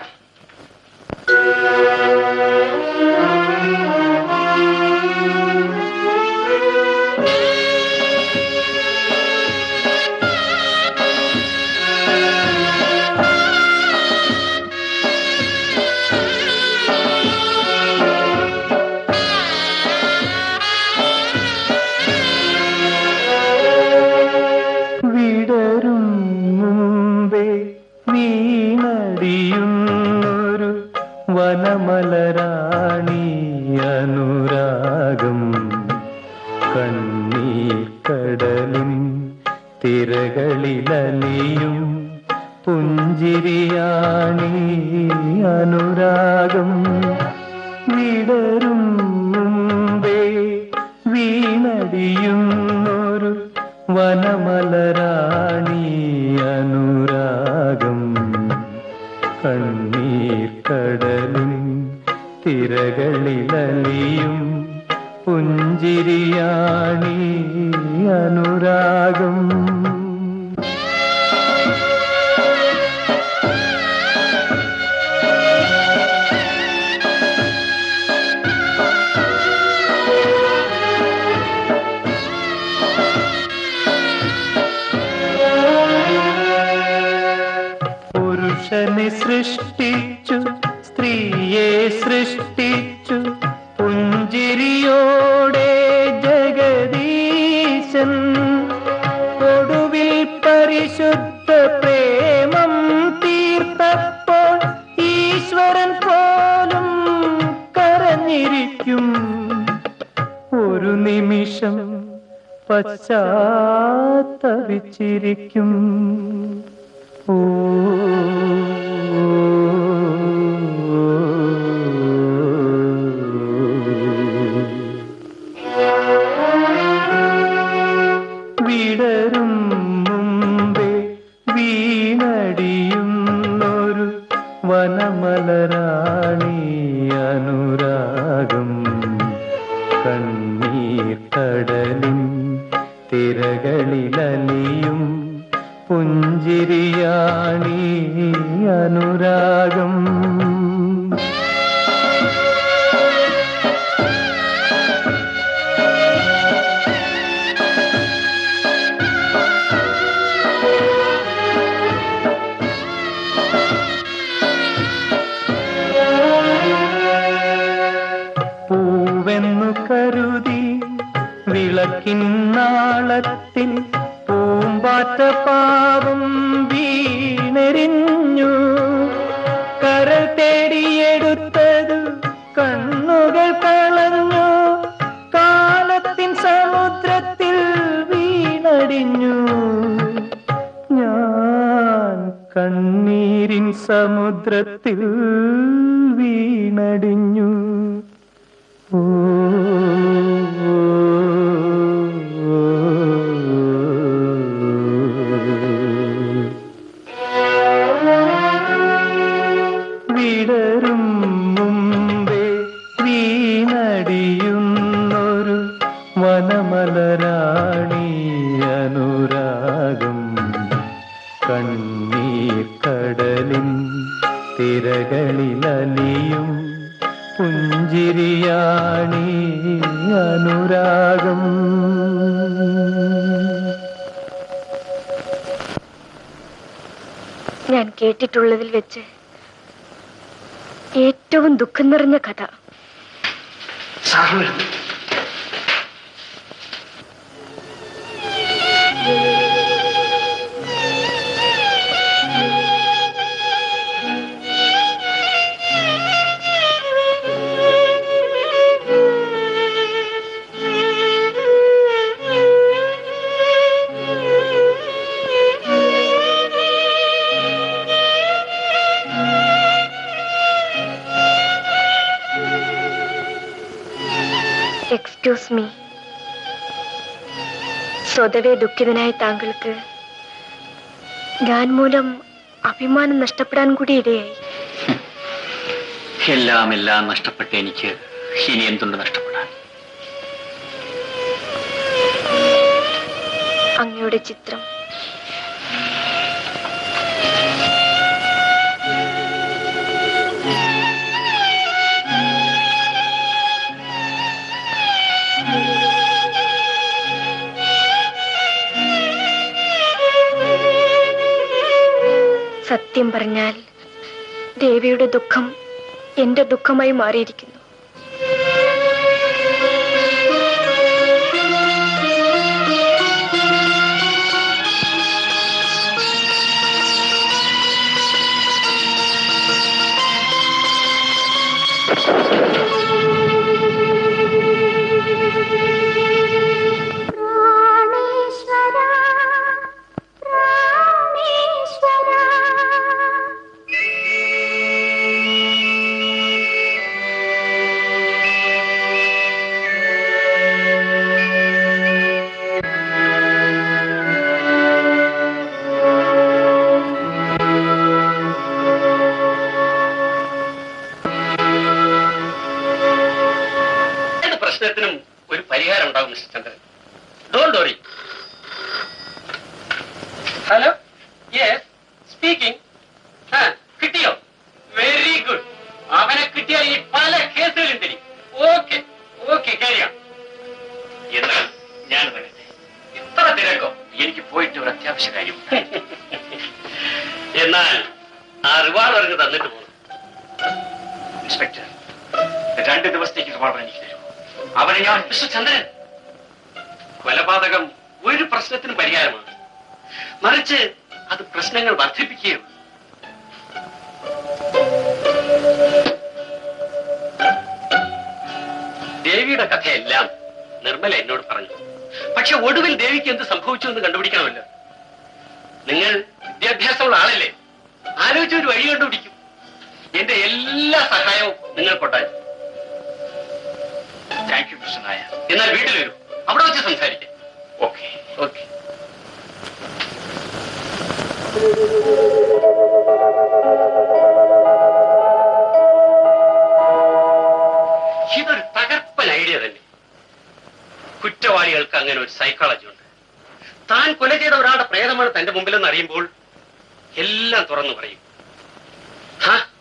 വിടരും മുമ്പേ വീണടിയുന്നൊരു വനമലരാണി അനുരാഗം. കണ്ണീർ കടലിൻ തിരകളിലലിയും പുഞ്ചിരിയാണി അനുരാഗം. വിടരും മുമ്പേ വീണടിയുന്നൊരു വനമലരാണി അനുരാഗം. കണ്ണീർ കടലിൻ തിരകളിലലിയും പുഞ്ചിരിയാണി അനുരാഗം. പുരുഷനെ സൃഷ്ടിച്ചു, സ്ത്രീയെ സൃഷ്ടിച്ചു, പുഞ്ചിരിയോടെ ജഗദീശൻ. ഒടുവിൽ പരിശുദ്ധ പ്രേമം തീർത്തപ്പോൾ ഈശ്വരൻ പോലും കരഞ്ഞിരിക്കും. ഒരു നിമിഷം പശ്ചാത്തപിച്ചിരിക്കും. വിടരും മുമ്പേ വീണടിയുന്നൊരു വനമലരാണി അനുരാഗം കണ്ണീർ കടലിൻ തിരകളിലലിയും പുഞ്ചിരിയാണി അനുരാഗം. പൂവെന്നു കരുതി വിളക്കിൻ നാളത്തിൽ പൂമ്പാറ്റ പാവം വീണെറിഞ്ഞു. കരൾ തേടിയെടുത്തത് കണ്ണുകൾ കളഞ്ഞു. കാലത്തിൻ സമുദ്രത്തിൽ വീണടിഞ്ഞു. ഞാൻ കണ്ണീരിൻ സമുദ്രത്തിൽ വീണടിഞ്ഞു. വിടരും മുമ്പേ വീണടിയുന്നൊരു വനമലരാണി അനുരാഗം കണ്ണീർ കടലിൻ തിരകളിലലിയും പുഞ്ചിരിയാണി അനുരാഗം. ഞാൻ കേട്ടിട്ടുള്ളതിൽ വെച്ച് ഏറ്റവും ദുഃഖം നിറഞ്ഞ കഥ. Excuse me. സ്വതവേ ദുഃഖിതനായ താങ്കൾക്ക് ഞാൻ മൂലം അഭിമാനം നഷ്ടപ്പെടാൻ കൂടി ഇടയായി. എല്ലാം നഷ്ടപ്പെട്ട എനിക്ക് ഇനി എന്തുണ്ട് നഷ്ടപ്പെടാൻ? അങ്ങയുടെ ചിത്രം സത്യം പറഞ്ഞാൽ ദേവിയുടെ ദുഃഖം എന്റെ ദുഃഖമായി മാറിയിരിക്കുന്നു. പ്രശ്നത്തിനും ഒരു പരിഹാരം ഉണ്ടാകും mister Chandran. Don't worry. Hello, yes speaking. കിട്ടിയോ? Very good. അവനെ കിട്ടിയാൽ ഈ പല കേസുകളും തരും. ഓക്കെ ഓക്കെ, കാര്യം. എന്നാൽ ഞാൻ പറയട്ടെ, ഇത്ര തിരക്കോ? എനിക്ക് പോയിട്ട് ഒരു അത്യാവശ്യ കാര്യം. എന്നാൽ ആ റിവാൾവർ അങ്ങ് തന്നിട്ട് പോകും. ഇൻസ്പെക്ടർ, 2 ദിവസത്തേക്ക് റിവാൾവർ എനിക്ക് തരും. അവനെ ഞാൻ മിസ്റ്റർ ചന്ദ്രൻ, കൊലപാതകം ഒരു പ്രശ്നത്തിന് പരിഹാരമാണ്, മറിച്ച് അത് പ്രശ്നങ്ങൾ വർദ്ധിപ്പിക്കുകയുള്ളൂ. ദേവിയുടെ കഥയെല്ലാം നിർമ്മല എന്നോട് പറഞ്ഞു. പക്ഷെ ഒടുവിൽ ദേവിക്ക് എന്ത് സംഭവിച്ചു എന്ന് കണ്ടുപിടിക്കണമല്ലോ. നിങ്ങൾ വിദ്യാഭ്യാസമുള്ള ആളല്ലേ, ആലോചിച്ച് ഒരു വഴി കണ്ടുപിടിക്കും. എന്റെ എല്ലാ സഹായവും നിങ്ങൾക്കുണ്ടായി. Thank you mister Nair. എന്നാൽ വീട്ടിൽ വരൂ, അവിടെ വെച്ച് സംസാരിക്കാം. Okay okay. ഇതൊരു തകർപ്പൻ ഐഡിയ തന്നെ. കുറ്റവാളികൾക്ക് അങ്ങനെ ഒരു സൈക്കോളജി ഉണ്ട്. താൻ കൊല ചെയ്ത ഒരാളുടെ പ്രേതമാണ് തന്റെ മുമ്പിലെന്ന് അറിയുമ്പോൾ എല്ലാം തുറന്നു പറയും.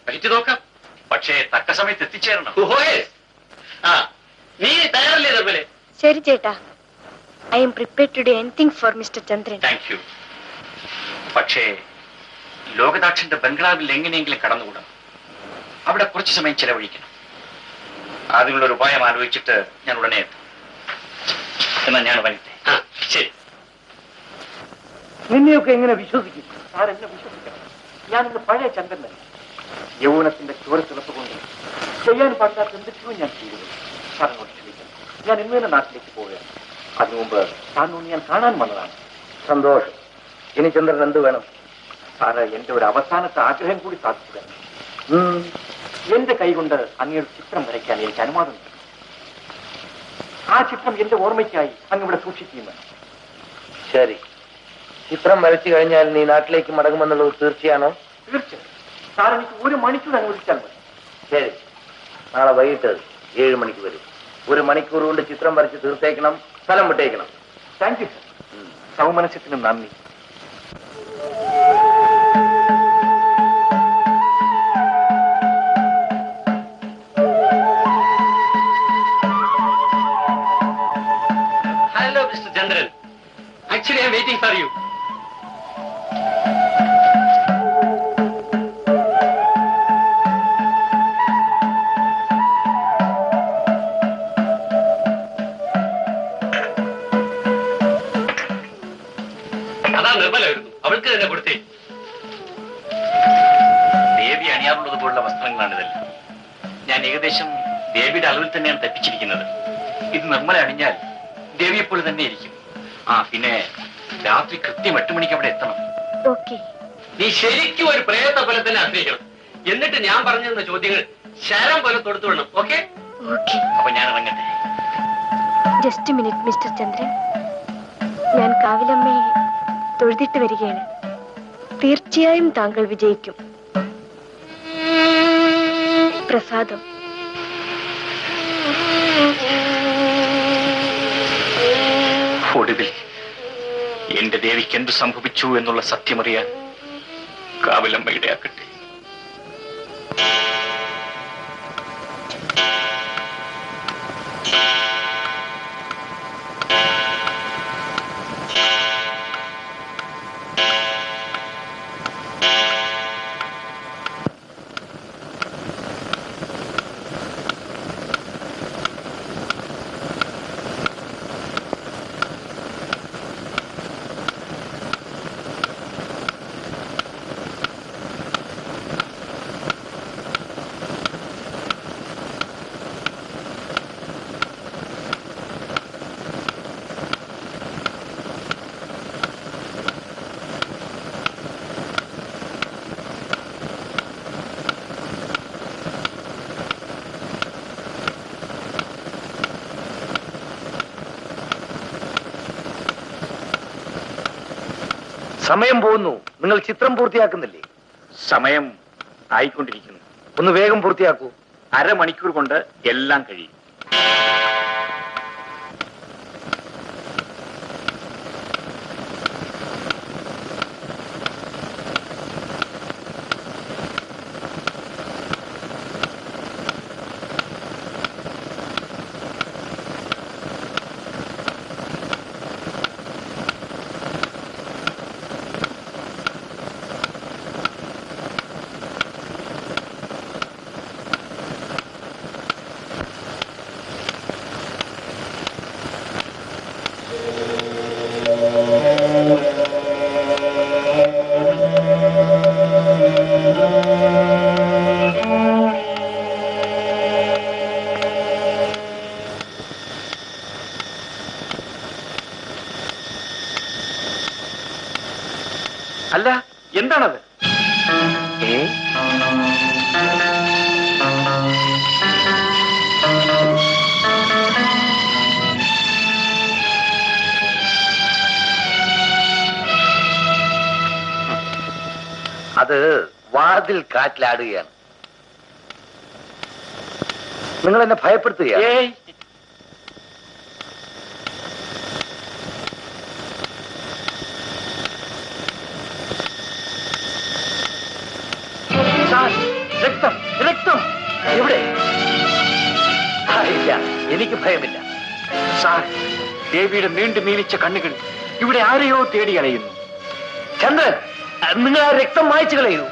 പറ്റി നോക്കാം, പക്ഷേ തക്ക സമയത്ത് എത്തിച്ചേരണം. ആ, നീ തയ്യാറല്ലേ നിർമ്മലെ? ശരി ചേട്ടാ, I am prepared to do anything for mister Chandran. Thank you. പക്ഷേ ലോകദാക്ഷന്റെ ബംഗ്ലാവിൽ എങ്ങനെയെങ്കിലും കടന്നുകൂടണം. അവിടെ കുറച്ച് സമയം ചെലവഴിക്കണം. അതിനുള്ളൊരു ഉപായം ആലോചിച്ചിട്ട് ഞാൻ ഉടനെ എത്തും. എന്നാൽ ഞാൻ വരട്ടെ. ശരി. നിന്നെയൊക്കെ എങ്ങനെ വിശ്വസിക്കും? സാർ എന്നെ വിശ്വസിക്കണം. ഞാൻ ഇന്ന് പഴയ ചന്ദ്രൻ തന്നെ. യൗവനത്തിന്റെ ചോരത്തിളപ്പ് കൊണ്ട് ചെയ്യാൻ പാടില്ലാത്ത എന്തൊക്കെയോ ഞാൻ ചെയ്തു. സാറിനോട് ക്ഷമിക്കണം. ഞാൻ ഇന്ന് തന്നെ നാട്ടിലേക്ക് പോവുകയാണ്. അതിനു മുമ്പ് സാറിനോട് ഞാൻ കാണാൻ വന്നതാണ്. സന്തോഷം. ഇനി ചന്ദ്രൻ എന്ത് വേണം? സാറ് എന്റെ ഒരു അവസാനത്തെ ആഗ്രഹം കൂടി സാധിച്ചു തരണം. എന്റെ കൈകൊണ്ട് അങ്ങയുടെ ചിത്രം വരയ്ക്കാൻ എനിക്ക് അനുവാദം തരണം. ആ ചിത്രം എന്റെ ഓർമ്മയ്ക്കായി അങ്ങിവിടെ സൂക്ഷിക്കുന്നു. ശരി, ചിത്രം വരച്ചു കഴിഞ്ഞാൽ നീ നാട്ടിലേക്ക് മടങ്ങുമെന്നുള്ളത് തീർച്ചയാണോ? തീർച്ചയായും. സാർ എനിക്ക് 1 മണിക്കൂർ അനുവദിച്ചാൽ മതി. ശരി, നാളെ വൈകിട്ട് 7 മണിക്ക് വരും. 1 മണിക്കൂർ കൊണ്ട് ചിത്രം വരച്ച് തീർത്തേക്കണം, സ്ഥലം വിട്ടേക്കണം. Thank you sir. സൗമനസ്യത്തിനും നന്ദി. Hello mister Chandran. Actually I am waiting for you. അതാ നിർമ്മല വരുന്നു. അവൾക്ക് തന്നെ കൊടുത്തേ. ദേവി അണിയാറുള്ളത് പോലുള്ള വസ്ത്രങ്ങളാണ് ഇതെല്ലാം. ഞാൻ ഏകദേശം ദേവിയുടെ അളവിൽ തന്നെയാണ് തപ്പിച്ചിരിക്കുന്നത്. ഇത് നിർമ്മല അണിഞ്ഞാൽ ദേവിയെപ്പോലെ തന്നെ ഇരിക്കും. പിന്നെ രാത്രി കൃത്യം 8 മണിക്ക് അവിടെ എത്തണം. ഓക്കെ. നീ ശരിക്കും ഒരു പ്രേത പോലെ തന്നെ അഭിനയിക്കണം. എന്നിട്ട് ഞാൻ പറഞ്ഞു തന്ന ചോദ്യങ്ങൾ ശരം പോലെ തൊടുത്തു വിടണം. Okay okay. അപ്പൊ ഞാൻ ഇറങ്ങട്ടെ. ജസ്റ്റ് മിനിറ്റ് മിസ്റ്റർ ചന്ദ്രൻ, ഞാൻ കാവിലമ്മയെ തൊഴുതിട്ട് വരികയാണ്. തീർച്ചയായും താങ്കൾ വിജയിക്കും. പ്രസാദം. ഒടുവിൽ എന്റെ ദേവിക്ക് എന്തു സംഭവിച്ചു എന്നുള്ള സത്യമറിയാൻ കാവിലമ്മ ഇടയാക്കട്ടെ. സമയം പോകുന്നു. നിങ്ങൾ ചിത്രം പൂർത്തിയാക്കുന്നില്ലേ? സമയം ആയിക്കൊണ്ടിരിക്കുന്നു. ഒന്ന് വേഗം പൂർത്തിയാക്കൂ. 1/2 മണിക്കൂർ കൊണ്ട് എല്ലാം കഴിയും. അല്ല, എന്താണത്? അത് വാതിൽ കാറ്റിലാടുകയാണ്. നിങ്ങൾ എന്നെ ഭയപ്പെടുത്തുകയാണ്. ഏയ്, സാർ, രക്തം, രക്തം. എവിടെ? ഇല്ല, എനിക്ക് ഭയമില്ല. സാർ, ദേവിയുടെ നീണ്ടു നീലിച്ച കണ്ണുകൾ ഇവിടെ ആരെയോ തേടി അലയുന്നു. ചന്ദ്രൻ, നിങ്ങൾ ആ രക്തം മായ്ച്ചു കളയൂ.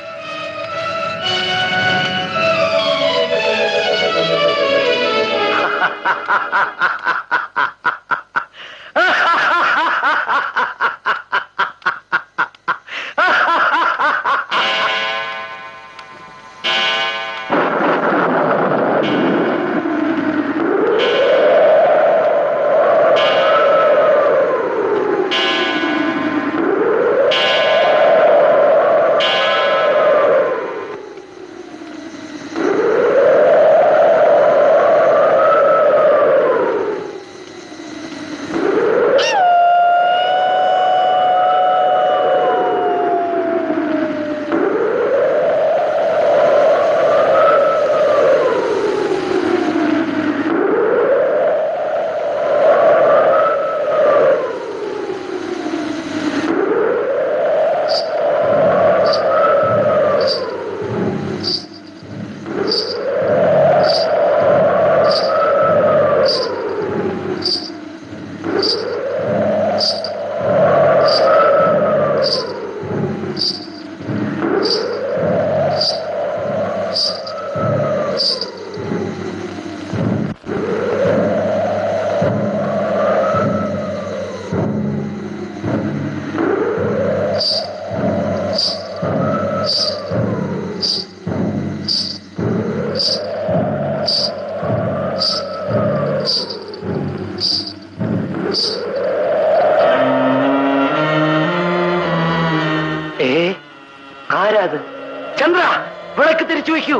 ആരാത്? ചന്ദ്ര, വിളക്ക് തിരിച്ചു വയ്ക്കൂ.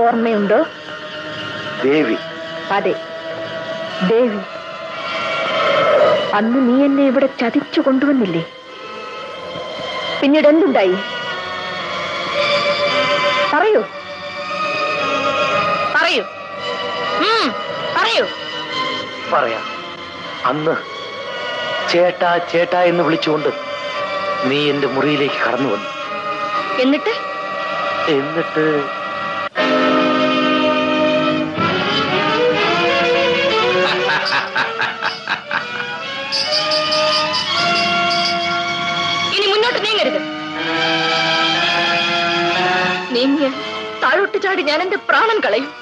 ഓർമ്മയുണ്ടോ? ദേവി. അതെ, ദേവി. അന്ന് നീ എന്നെ ഇവിടെ ചതിച്ചു കൊണ്ടുവന്നില്ലേ? പിന്നീട് എന്തുണ്ടായി? പറയൂ, പറയൂ, പറയൂ. പറയാം. അന്ന് ചേട്ടാ ചേട്ടാ എന്ന് വിളിച്ചുകൊണ്ട് നീ എന്റെ മുറിയിലേക്ക് കടന്നു വന്നു. എന്നിട്ട് ഇനി മുന്നോട്ട് നീങ്ങരുത്. നീങ്ങിയ താഴോട്ട് ചാടി ഞാൻ എന്റെ പ്രാണൻ കളയും.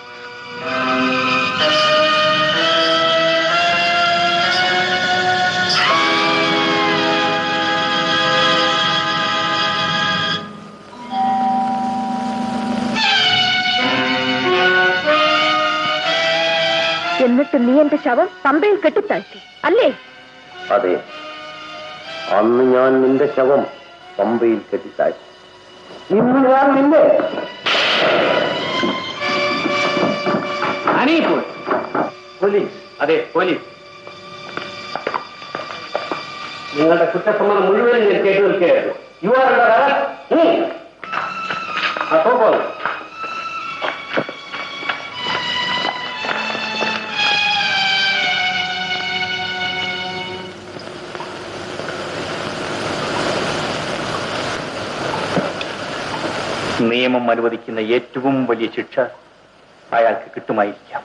എന്നിട്ട് നീ എന്റെ ശവം പമ്പയിൽ കെട്ടിത്താഴ്ത്തി അല്ലേ? അതെ, അന്ന് ഞാൻ നിന്റെ ശവം പമ്പയിൽ കെട്ടിത്താഴ്ത്തി. ഇന്ന് ഞാൻ നിന്നെ അനീപ്പോൾ പോലീസ്. അതെ, പോലീസ്. നിങ്ങളുടെ കുറ്റസമ്മതം മുഴുവൻ ഞാൻ കേട്ടു നിൽക്കുകയായിരുന്നു. You are under arrest. അപ്പോൾ നിയമം അനുവദിക്കുന്ന ഏറ്റവും വലിയ ശിക്ഷ അയാൾക്ക് കിട്ടുമായിരിക്കാം.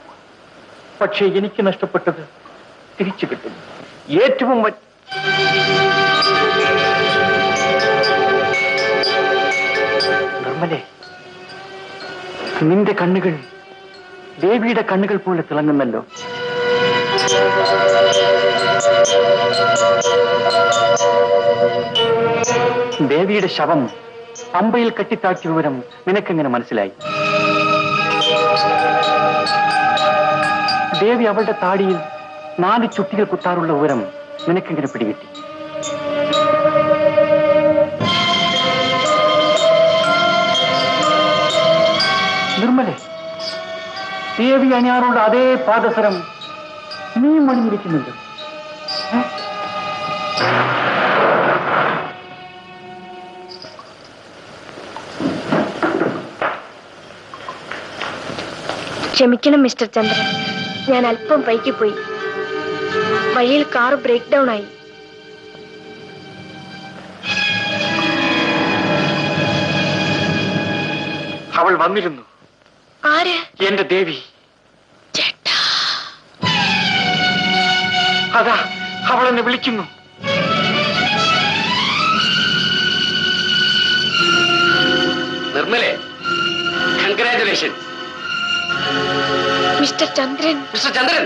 പക്ഷേ എനിക്ക് നഷ്ടപ്പെട്ടത് തിരിച്ചു കിട്ടും. ഏറ്റവും നിർമ്മലേ, നിന്റെ കണ്ണുകൾ ദേവിയുടെ കണ്ണുകൾ പോലെ തിളങ്ങുന്നല്ലോ. ദേവിയുടെ ശവം പമ്പയിൽ കെട്ടിത്താഴ്ച വിവരം നിനക്കെങ്ങനെ മനസ്സിലായി? ദേവി അവളുടെ താടിയിൽ 4 ചുട്ടികൾ കുത്താറുള്ള വിവരം നിനക്കെങ്ങനെ പിടികിട്ടി? നിർമ്മലേ, ദേവി അണിയാറുള്ള അതേ പാദസരം നീ മണിഞ്ഞിരിക്കുന്നുണ്ട്. ക്ഷമിക്കണം മിസ്റ്റർ ചന്ദ്രൻ, ഞാൻ അല്പം വൈകിപ്പോയി. വഴിയിൽ കാർ ബ്രേക്ക് ഡൗൺ ആയി. അവൾ വന്നിരുന്നു. ആര്? എന്റെ ദേവി. ചേട്ടാ, അതാ അവൾ എന്നെ വിളിക്കുന്നു. നിർമ്മലേ, കൺഗ്രാറ്റുലേഷൻ. മിസ്റ്റർ ചന്ദ്രൻ. മിസ്റ്റർ ചന്ദ്രൻ.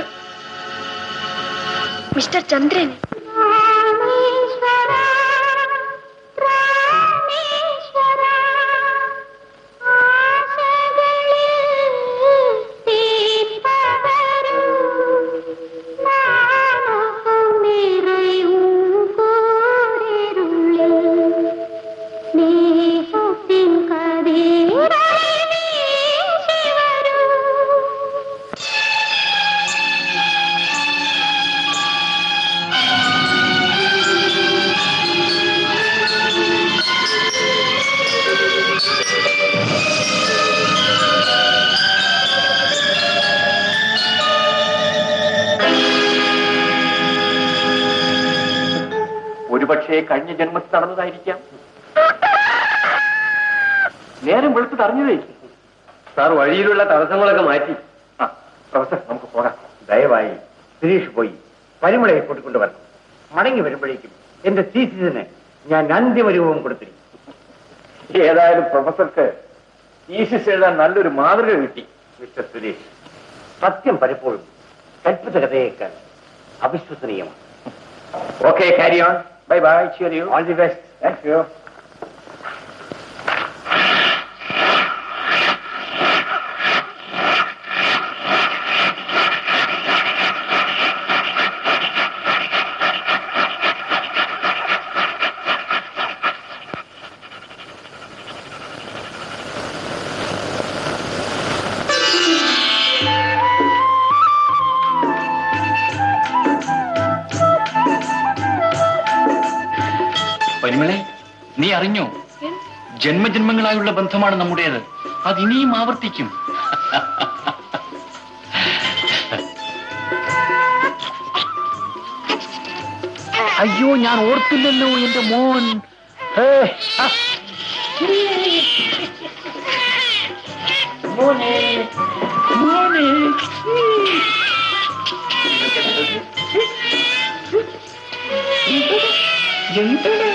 മിസ്റ്റർ ചന്ദ്രൻ. ഒരുപക്ഷേ കഴിഞ്ഞ ജന്മത്തിൽ നടന്നതായിരിക്കാം. നേരം വെളുത്തത് അറിഞ്ഞതേ. സാർ വഴിയിലുള്ള തടസ്സങ്ങളൊക്കെ മാറ്റി. പ്രൊഫസർ, നമുക്ക് പോകാം. ദയവായി സുരേഷ് പോയി പരിമളയെ കൂട്ടിക്കൊണ്ടുവരണം. മടങ്ങി വരുമ്പോഴേക്കും എന്റെ തീസിസിന് ഞാൻ അന്തിമ രൂപം കൊടുത്തിരിക്കും. ഏതായാലും പ്രൊഫസർക്ക് തീസിസ് എഴുതാൻ നല്ലൊരു മാതൃക കിട്ടി. മിസ്റ്റർ സുരേഷ്, സത്യം പലപ്പോഴും കൽപ്പിത കഥയേക്കാൾ അവിശ്വസനീയമാണ്. Okay, carry on. Bye bye. Cheer you. All the best. Thank you. പരിമളെ, നീ അറിഞ്ഞോ? ജന്മജന്മങ്ങളായുള്ള ബന്ധമാണ് നമ്മുടേത്. അതിനിയും ആവർത്തിക്കും. അയ്യോ, ഞാൻ ഓർത്തില്ലല്ലോ എന്റെ മോൻ. മോനെ, മോനെ. എന്താണ്?